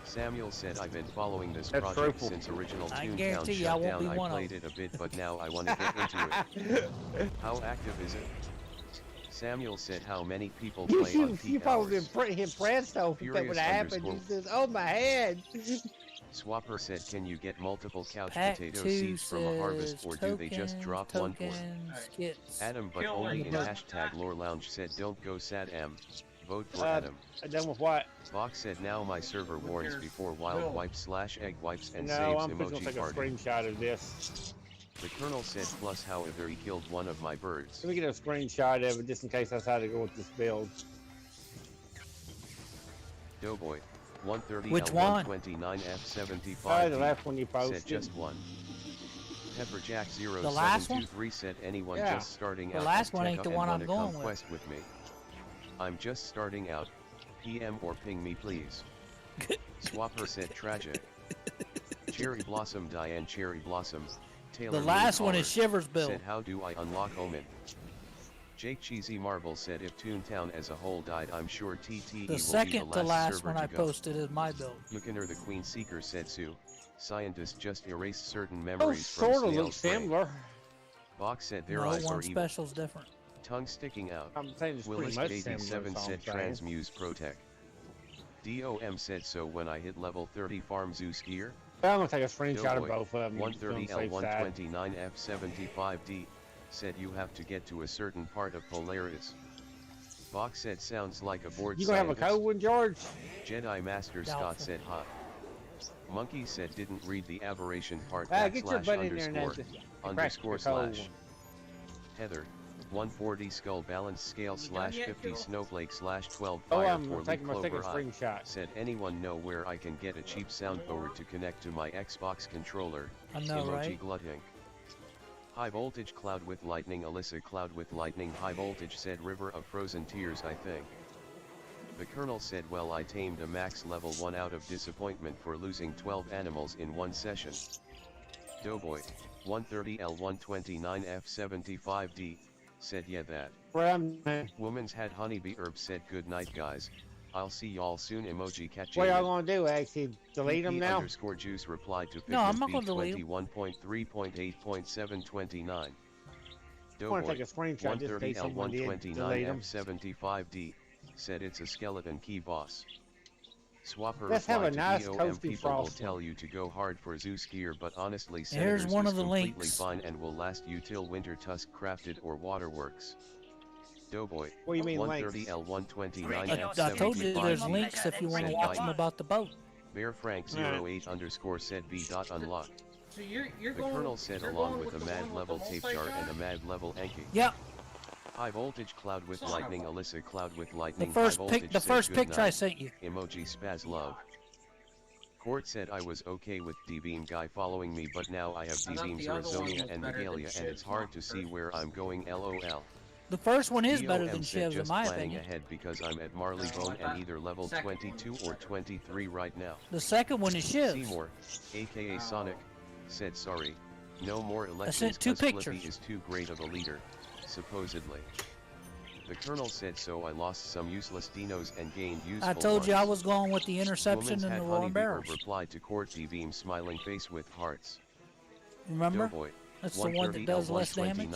Samuel said I've been following this That's project truthful. since original I Toontown guarantee you I shut won't down. be I one of played it a bit, but now I want to get into it. How active is it? Samuel said how many people You, play on you peak probably hours. impressed though if that Furious would have happened. You _ says, oh my head. Swapper said can you get multiple couch Pack potato 2 seeds from a harvest says or do they just token, drop one for? skits. Adam but Kill only like in that. hashtag Lore Lounge said don't go sad M. Vote for Uh, Adam. Done with what? Vox said now my server warns cares? before wild Will. wipes / egg wipes and No, saves I'm just gonna emoji take a party. screenshot of this. The Colonel said plus however he killed one of my birds. Let me get a screenshot of it just in case I decide to go with this build. Doughboy 130 Which L one? 129 F75 The last one you said posted. just one. Pepperjack The last one? 0723 said anyone Yeah. just starting The out last at one ain't Tekka the and one I'm wanna going come with. quest with me. I'm just starting out. PM or ping me please. Swapper said tragic. Cherry Blossom Diane Cherry Blossom. Taylor The last one Mooncaller is Shivers Bill. said how do I unlock Omen? Jake Cheesy Marble said if Toontown as a whole died I'm sure TTE will The be second the to last server one to I go. posted is my build. Mukiner the Queen Seeker said Sue. Scientists just erased certain Oh, memories from sort of snail's looks brain. similar. Box said their No eyes are one evil. special's different. Tongue sticking out. I'm saying it's Willis pretty much 87 similar. said Transmuse Protect. DOM said so when I hit level 30 Farm Zoo Skier. I'm gonna take a screenshot of Doughboy, both of them. 130 just on the safe side. L129 F75D said you have to get to a certain part of Polaris. Box said sounds like a board You gonna have a scientist. code one, George? Jedi Master Scott Doubtful. said hot. Monkey said didn't read the aberration part Get your backslash butt in there and underscore crack underscore the code. slash. Heather 140 skull balance scale / 50 snowflake / 12 Oh, fire I'm 4 taking my second clover eye. screenshot. Said anyone know where I can get a cheap soundboard to connect to my Xbox controller? I know, Emoji right? glutting. High voltage cloud with lightning. Alyssa cloud with lightning. High voltage said river of frozen tears I think. The Colonel said well I tamed a max level 1 out of disappointment for losing 12 animals in one session. Doughboy 130 L129 F75D said yeah that. Where I'm Woman's had honeybee herb said good night guys. I'll see y'all soon. Emoji catch. What y'all gonna do? Actually, delete them now? Underscore juice replied to No, I'm Figment not gonna delete 21.3.8.729. I want to Doughboy take a screenshot just in 130 case someone did delete them. L129F75D said it's a skeleton key boss. Swapper Let's have a replied nice to DOM toasty people will frosting. tell you to go hard for Zeus gear, but honestly Here's Senators one is of the completely links. fine and will last you till Winter Tusk Crafted or Waterworks. Doughboy What do you mean 130 L129F75D I told you there's links if you want to said watch by them about the boat. Bear Frank 08 underscore said V dot unlock. So you're The going. Colonel said you're along going with a the mad one level with the tape jar and a multi-gun? mad level Enki. Yep. High voltage cloud with Son of lightning a- Alyssa cloud with The lightning first high pic, voltage the said first good picture I night. sent you. Emoji spaz love. Court said I was okay with D-Beam guy following me, but now I have I thought D-Beams the other one Arizonia was and better than Megalia and it's Shiv's, hard not to see first. where I'm going lol. The first one is better DOM than said Shiv's in just my planning opinion. ahead because I'm at Marleybone and either level Second one 22 is or better. 23 right now. The second one is Shiv's. Seymour, aka Sonic, said sorry, no more elections sent two 'cause Flippy pictures. is too great of a leader, supposedly. The Colonel said so I lost some useless dinos and gained useful I told you I ones. was going with the interception Woman's and hat the rolling Honeybee barrels. replied to Court D-Beam smiling face with hearts. Remember? Doughboy, That's the one that does less damage.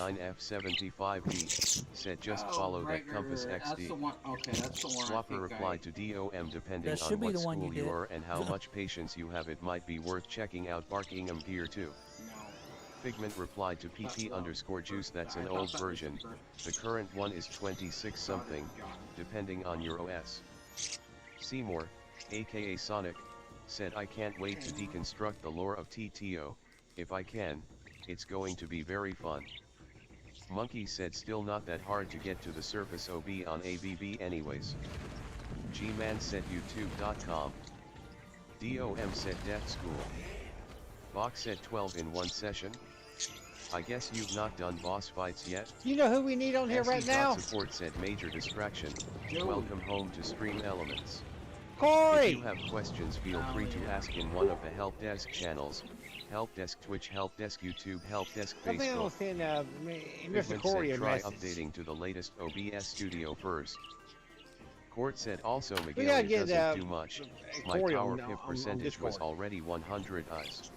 F75D said just Oh, follow right, that Compass right, right. That's XD. the one. Okay, that's the one. I Swapper think replied to DOM depending That on should be what the one you school you did. are and how much patience you have it might be worth checking out Barkingham gear too. No. Figment replied to PP underscore juice that's an old version, the current one is 26 something, depending on your OS. Seymour, aka Sonic, said I can't wait to deconstruct the lore of TTO, if I can, it's going to be very fun. Monkey said still not that hard to get to the surface OB on ABB anyways. G-Man said youtube.com. DOM said Death School. Bach said 12 in one session. I guess you've not done boss fights yet? You know who we need on here SE right now? Support said major distraction. Welcome home to Stream Elements. If Corey! you have questions feel free to ask in one of the help desk channels. Help desk Twitch, help desk YouTube, help desk I think I'll Facebook. send Mr. Figment Corey said a try message. updating to the latest OBS studio first. Court said also gotta Miguel get, doesn't do much. My Corey power on- pip on percentage was Discord. already 100 eyes.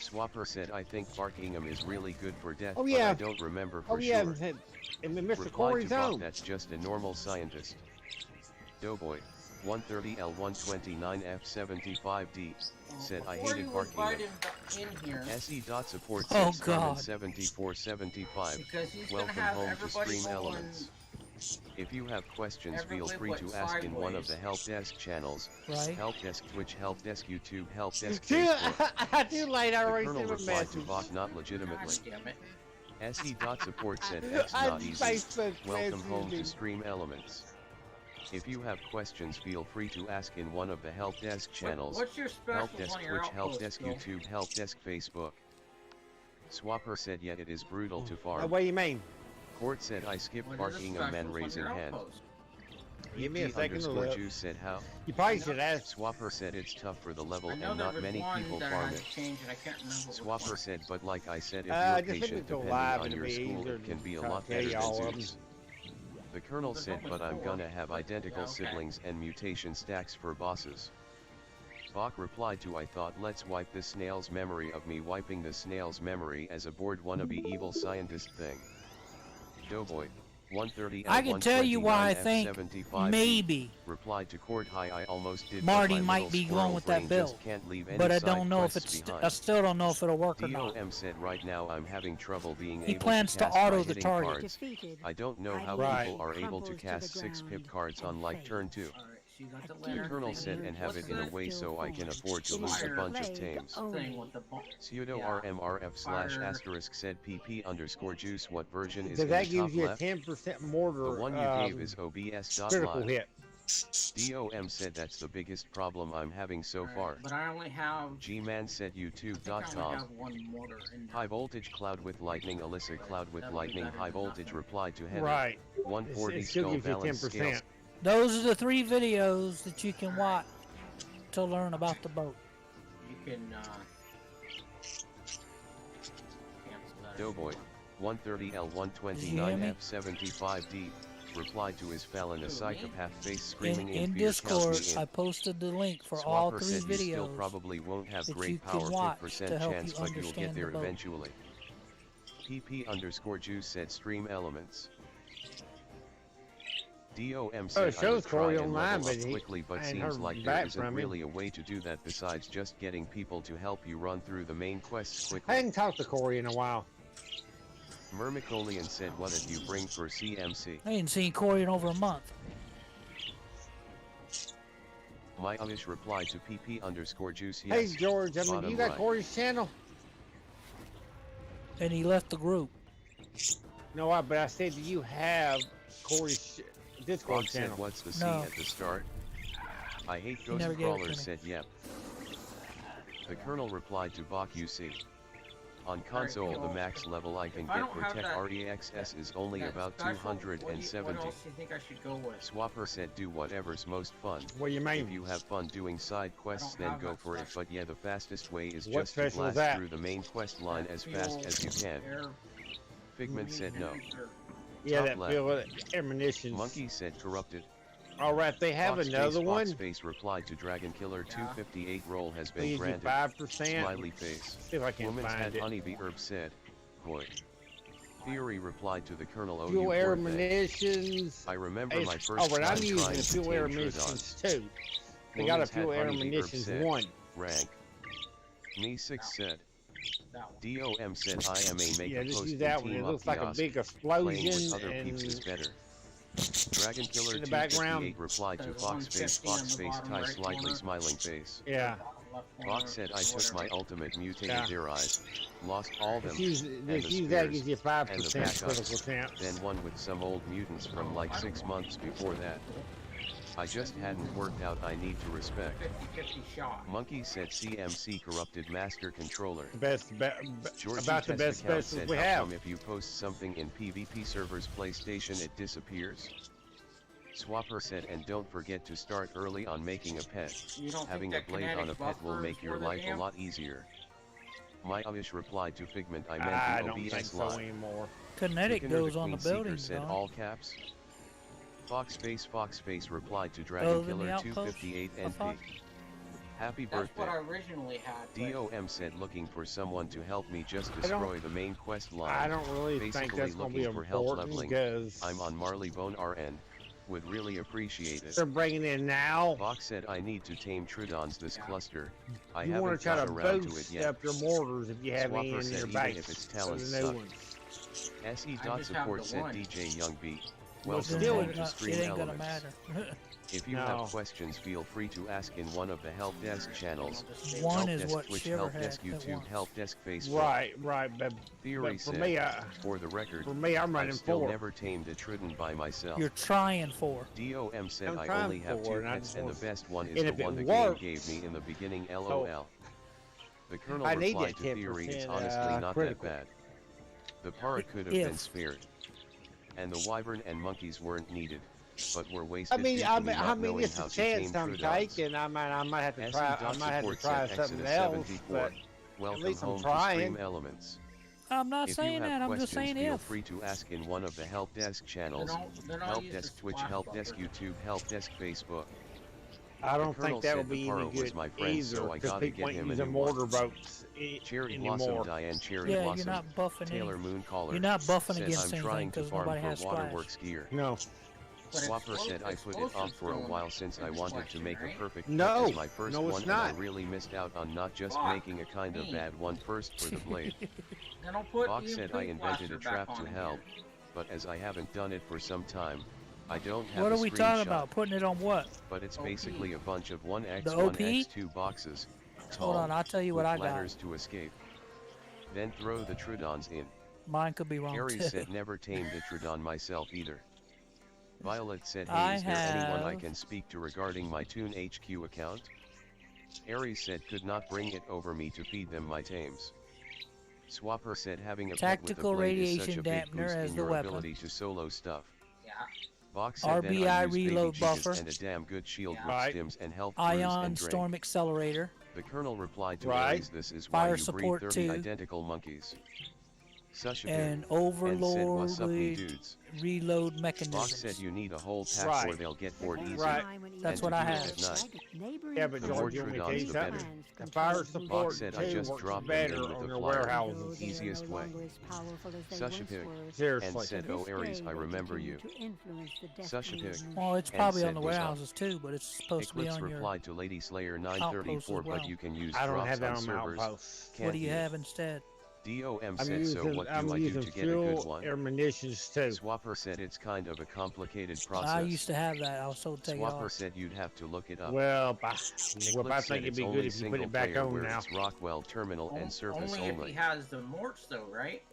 Swapper said I think Barkingham is really good for death, Oh, but yeah. I don't remember for Oh yeah, sure. and Mr. Replied Corey's to Bach own. that's just a normal scientist. Doughboy, 130L129F75D, said I Before hated you invite Barkingham. him in here, SE.support Oh, said God. 7475. because he's gonna Welcome have home to everybody Stream going. Elements. If you have questions Every feel whip free to went ask in one of sideways. the help desk channels. Right. Help desk Twitch, help desk YouTube, help desk Too, Facebook. too late, I The already Colonel sent a replied to message. Bach not God legitimately. damn it. SE.support said X I not easy. Facebook Welcome home to messaged Stream Elements. If you have questions feel free to ask in one of the help desk channels. What's your Help specials desk on your Twitch, help outpost, desk Bill? YouTube, help desk Facebook. Swapper said yet it is brutal to him. farm. What do you mean? Court said I skipped What are the barking a man specials on raising your hand. outpost? Give me a EP second to underscore look. Juice said how. You probably should ask. Swapper said it's tough for the level I know and there not was many one people that farm had it. changed and I can't remember which Swapper one. said but like I said if Just you're send patient it to depending live on and your it'll be school easier it can be a to lot tell better you all than of 'em. Zeus. The Colonel There's said only but I'm 4. gonna have identical Yeah, okay. siblings and mutation stacks for bosses. Bach replied to I thought let's wipe the snail's memory of me wiping the snail's memory as a bored wannabe evil scientist thing. Doughboy, 130 I can tell you why I think F75 maybe replied to Court High I almost did Marty but my might little be squirrel going with that brain build. just can't leave any but I side don't know if quests it's. behind. I still don't know if it'll work or not. DOM said right now I'm having trouble being He able plans to to cast auto by the hitting target. cards. Defeated. I don't know how Right. people are able to Crumbles to cast the 6 pip ground cards on and like fade. turn 2. Alright, so you got the The lantern Colonel thing. said and have What's it in a the way so I can afford to It lose is a fire bunch of plague tames. thing only. with the Pseudo Yeah. RMRF / Fire. asterisk said PP underscore juice what version is So in that the gives top you a left? 10% mortar The one you gave is critical OBS.live. hit. DOM said that's the biggest problem I'm having so Alright, far. But I only have. G-Man said I think I only youtube.com. have one mortar in High voltage cloud with lightning Alyssa cloud with That'd be lightning better high than voltage nothing. replied to Heather. Right. 140 It still skull gives you balance 10%. scales. Those are the 3 videos that you can watch to learn about the boat. You can cancel that. Doughboy, 130 Did you hear me? L129F75D, replied to his Fallon a Who, me? psychopath face screaming In fear Discord, count me I in. posted the link for all Swapper 3 said you still videos probably won't have that you great can power watch 50% to help chance you but you'll get understand the there boat. eventually. PP_juice said stream elements. DOM said it I shows would try Corey and online, level up but he quickly but ain't seems heard like back there isn't from him. really a way to do that besides just getting people to help you run through the main quests I quickly. hadn't talked to Corey in a while. Myrmicolian said what did you bring for CMC? I ain't seen Corey in over a month. My Amish replied to PP_juice Hey yes. George, I mean, Bottom you got right. Corey's channel? And he left the group. No, but I said, do you have Corey's Discord Rock said channel? what's the C No. at the start? I hate He never ghost gave it to crawlers me. said yep. The Colonel replied to Bach UC. On console the max level I can If I get don't for have Tech that- REXS is only That about special, 270. What else do you think I should go with? Swapper said do whatever's most fun. What do you mean? If you have fun doing side quests don't then have go that for it, special. but yeah the fastest way is What just to special is blast that? through the main quest line as fast as you can. Figment said no. Yeah, Top that left. Bill Ammunitions. Monkey said corrupted. All right, they have another one. Foxface replied to Dragon Killer 258 roll has been Please, granted. 5%. Smiley face. See if I can Woman's find had it. honeybee herb said. Boy. Theory replied to the Colonel oh Fuel you air poor thing. munitions. I remember my It's- first but I'm time using trying the to fuel air tame munitions Tridon. too. They got a Woman's had fuel air honeybee herb munitions said. 1. Rank. Me 6 said. That one. DOM said I am a make Yeah, a just post use that in one. Team It Up looks like a kiosk. big Playing with explosion other peeps is and better. Dragon Killer in the background. 258 replied to There's Foxface 150 on the bottom tie right slightly corner. smiling face. yeah. Left corner, Fox said I took my whatever. ultimate mutated Yeah. their eyes, lost all them, Just use, and just the use that spears, gives you and 5% the backups, critical chance. then one with some old mutants from like 6 months before that. I just hadn't worked out I need to respect. 50-50 shot. Monkey said CMC corrupted master controller. The best, Georgie about the Test best account specials said we how have. come if you post something in PvP servers PlayStation it disappears? Swapper said and don't forget to start early on making a pet. You don't Having a think that blade on a kinetic pet will buffer make is your worth a life a damn? lot easier. My Amish replied to Figment I meant I the don't think OBS so line. anymore. Kinetic Sickener goes the on the Queen Seeker buildings, said dog. all caps. Foxface replied to Other Dragon than the Killer outpost, 258 I NP. thought. Happy That's birthday. what I originally had. but DOM said looking for someone to help me just don't- destroy the main quest line. I don't really think Basically that's going to be looking for help important leveling. because I'm on Marleybone RN. Would really appreciate it. they're bringing in now. Vox said I need to tame Tridons this cluster. I You haven't want to try to got around to it boost yet. up your mortars if you have any Swapper in said your even base. if its of the talents new suck. ones. SE I dot just have support the said one. DJ Youngbeat. Well, Welcome still, home it to ain't, Stream it ain't gonna Elements. matter. If you No. have questions, feel free to ask in one of the help desk channels. One help is desk what Twitch, Shiver help had desk at YouTube, once. help desk Facebook. Right, but Theory for said, me, for the record, I'm running I've still 4. never tamed a Tridon by myself. You're trying for. DOM said I'm I trying only have 2 for it, and I pets just and the want- best one is and the if it one the works- game gave me in the beginning LOL. The Colonel I need replied that to Theory it's 10%, honestly not critical. that bad. The Para could have been If. spared. And the Wyvern and monkeys weren't needed, but were I wasted mean, due to me not knowing it's how a to tame chance I'm Tridons. taking. I might have to SE try. I dot might have to support try said something Exodus else. 74. But Welcome least I'm home to trying. Stream Elements. I'm not If you saying have that. I'm just questions, saying feel if. free to ask in one of the help desk channels. Then I'll Help use desk the Twitch, splash help desk buffer. YouTube, help desk Facebook. I don't Colonel think that said would the be Paro any was good my friend, either so I because gotta people get ain't him a using new one. mortar boats Cherry Blossom anymore. Diane Cherry Yeah, Blossom. you're not buffing Taylor any. Moon Caller You're not buffing said against I'm anything trying to because farm nobody for has splash. Waterworks gear. No, But Swapper said I put it off for a explosives while don't since I answer wanted to question, make a right? perfect No, pet as my first no, it's one and not. I really missed out on not just Fuck making a kind of me. bad one first for the blade. Then I'll put Fox the said I improved invented a blaster back trap to on help, again. but as I haven't done it for some time, I don't have What a are we talking screenshot, about? Putting it on what? but it's OP. basically a bunch of 1x, The OP? 1x2 boxes, tall, Hold on, I'll tell you what with I got. ladders to escape. Then throw the Tridons in. Mine could be wrong Harry too. said never tamed a Tridon myself either. Violet said, I hey, is there anyone I have- can speak to regarding my Toon HQ account? Aries said could not bring it over me to feed them my tames. Swapper said having a pet with Tactical a blade is such radiation a big dampener boost as in the your weapon. ability to solo stuff. Yeah. Vox said then I RBI use Baby reload Jesus buffer. and a damn good shield with Right. stims and health brews Ion and drink. storm accelerator. The Colonel replied to Right. Aries, this is why Fire you breed support 30 too. identical monkeys. Susha and Pig, and said Overlord what's up me with dudes. reload Box mechanisms. said you need a whole pack Right. or they'll get bored easy. Right. That's and what to I do it have. at night. Yeah, but The George, more you want me to tell you Trudons, the something? better. The fire support Box said I too just works dropped them in better with on the their flyer. warehouses. Easiest way. Susha Pig, and Seriously. said, oh Aries, I remember you. Susha Pig, Well, it's and probably on said the what's up. warehouses too, but it's supposed to be Eclipse on your. replied to Lady Slayer outposts 934, as well. but you can use I don't drops have that on on my servers. outposts. What Can't do you have instead? DOM I'm said, so what do I do using to get a fuel good one? or munitions too. Swapper said it's kind of a complicated process. I used to have that. I was told to take it Swapper off. said you'd have to look it up. Well, I Eclipse think said it'd it's be good only if you put single it back player on where now. it's Rockwell terminal and surface only if only. he has the morts, though, right?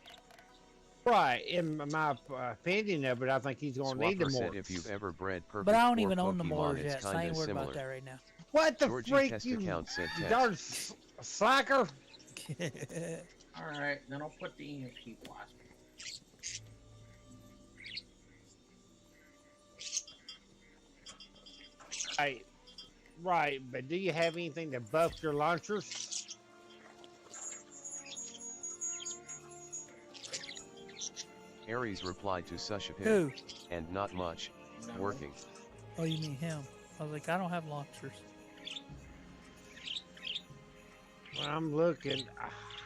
Right, in my opinion of it, I think he's going to need the Swapper more. said if you've ever bred perfect But I don't for even own the Pokemon, mortars it's yet, so I kinda ain't worried similar. about that right now. What the Georgie freak, test you account said test. darn slacker? Alright, then I'll put the EMP blast. Right, but do you have anything to buff your launchers? Aries replied to Susha Pig, Who? and not much, No. working. Oh, you mean him? I was like, I don't have launchers. Well, I'm looking.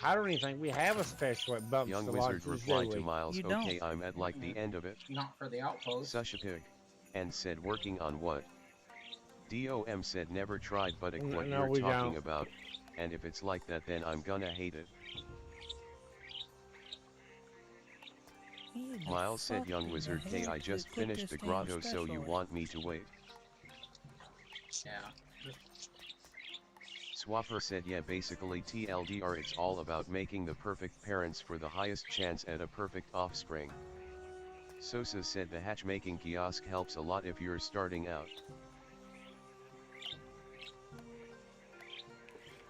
I don't even think we have a special that bumps Young the Wizard launchers, replied do to we? Miles, You okay, don't. I'm at like the end of it. Not for the outpost. Susha Pig, and said working on what? DOM said never tried, but what No, you're we talking don't. about, and if it's like that then I'm gonna hate it. Miles said, young wizard K, I just finished the grotto, so you want me to wait? Yeah. Swapper said, yeah, basically TLDR, it's all about making the perfect parents for the highest chance at a perfect offspring. Sosa said the hatchmaking kiosk helps a lot if you're starting out.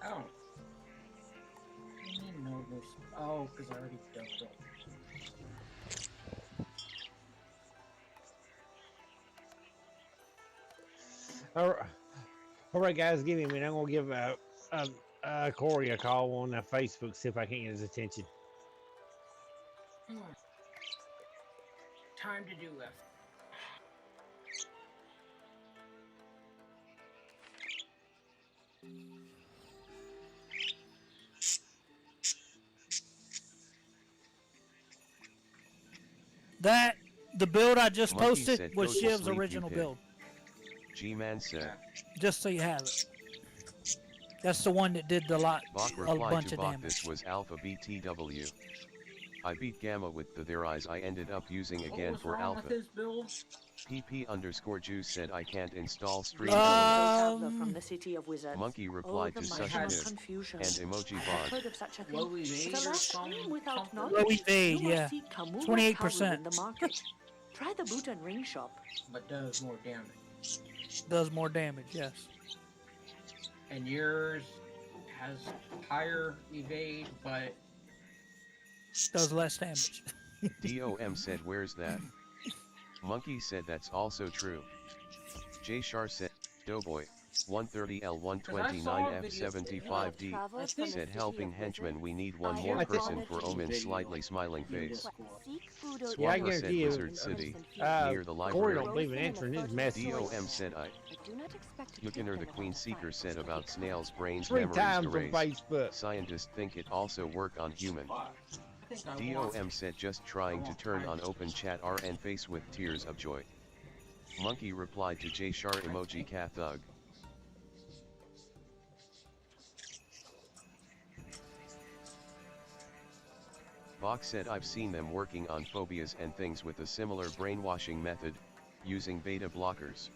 Oh. I didn't know this. Oh, because I already dumped it. All right, guys, give me a minute. I'm gonna give Corey a call on Facebook, see if I can get his attention. Time to do F. The build I just Monkey posted said, was "Go to Shiv's sleep, you original pig." build. G-Man said. Just so you have it. That's the one that did Bach a replied bunch to of Bach, damage. this was Alpha BTW. I beat Gamma with the their eyes I ended up using again What was for wrong Alpha. with his build? PP_Juice said I can't install stream. From the city of wizards. Monkey replied to the Sush mushroom Pig, confusion. and emoji I've bot. heard of such a thing. Low evade But or alas, something? without Something? knowledge, Low evade, you yeah. must seek Kamura 28%. Karu in the market. Try the boot and ring shop. But does more damage. Does more damage, yes. And yours has higher evade, but Does less damage. DOM said where's that? Monkey said that's also true. J Shar said, Doughboy, 130L129F75D, said helping henchmen we need one more person for Omen's slightly smiling face. Yeah, I Swapper said guarantee you, Wizard City, near the Corey library. don't believe in answering his message. DOM said Yukiner the Queen Seeker said about snails' brains 3 memories times on erased. Facebook. Scientists think it also work on human. DOM said just trying to turn on open chat RN face with tears of joy. Monkey replied to J Shar emoji cat thug. Bach said I've seen them working on phobias and things with a similar brainwashing method, using beta blockers.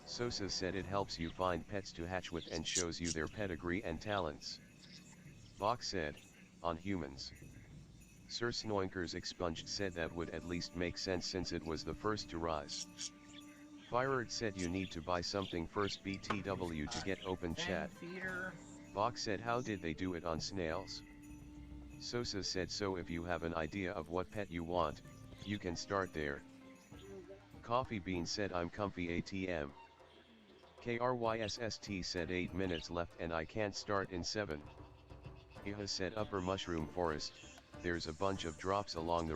Sosa said it helps you find pets to hatch with and shows you their pedigree and talents. Bach said, on humans. Sir Snoinkers Expunged said that would at least make sense since it was the first to rise. Firerd said you need to buy something first BTW to get open chat. Bach said how did they do it on snails? Sosa said so if you have an idea of what pet you want, you can start there. Coffee Bean said I'm comfy ATM. KRYSST said 8 minutes left and I can't start in 7. Iha said Upper Mushroom Forest, There's a bunch of drops along the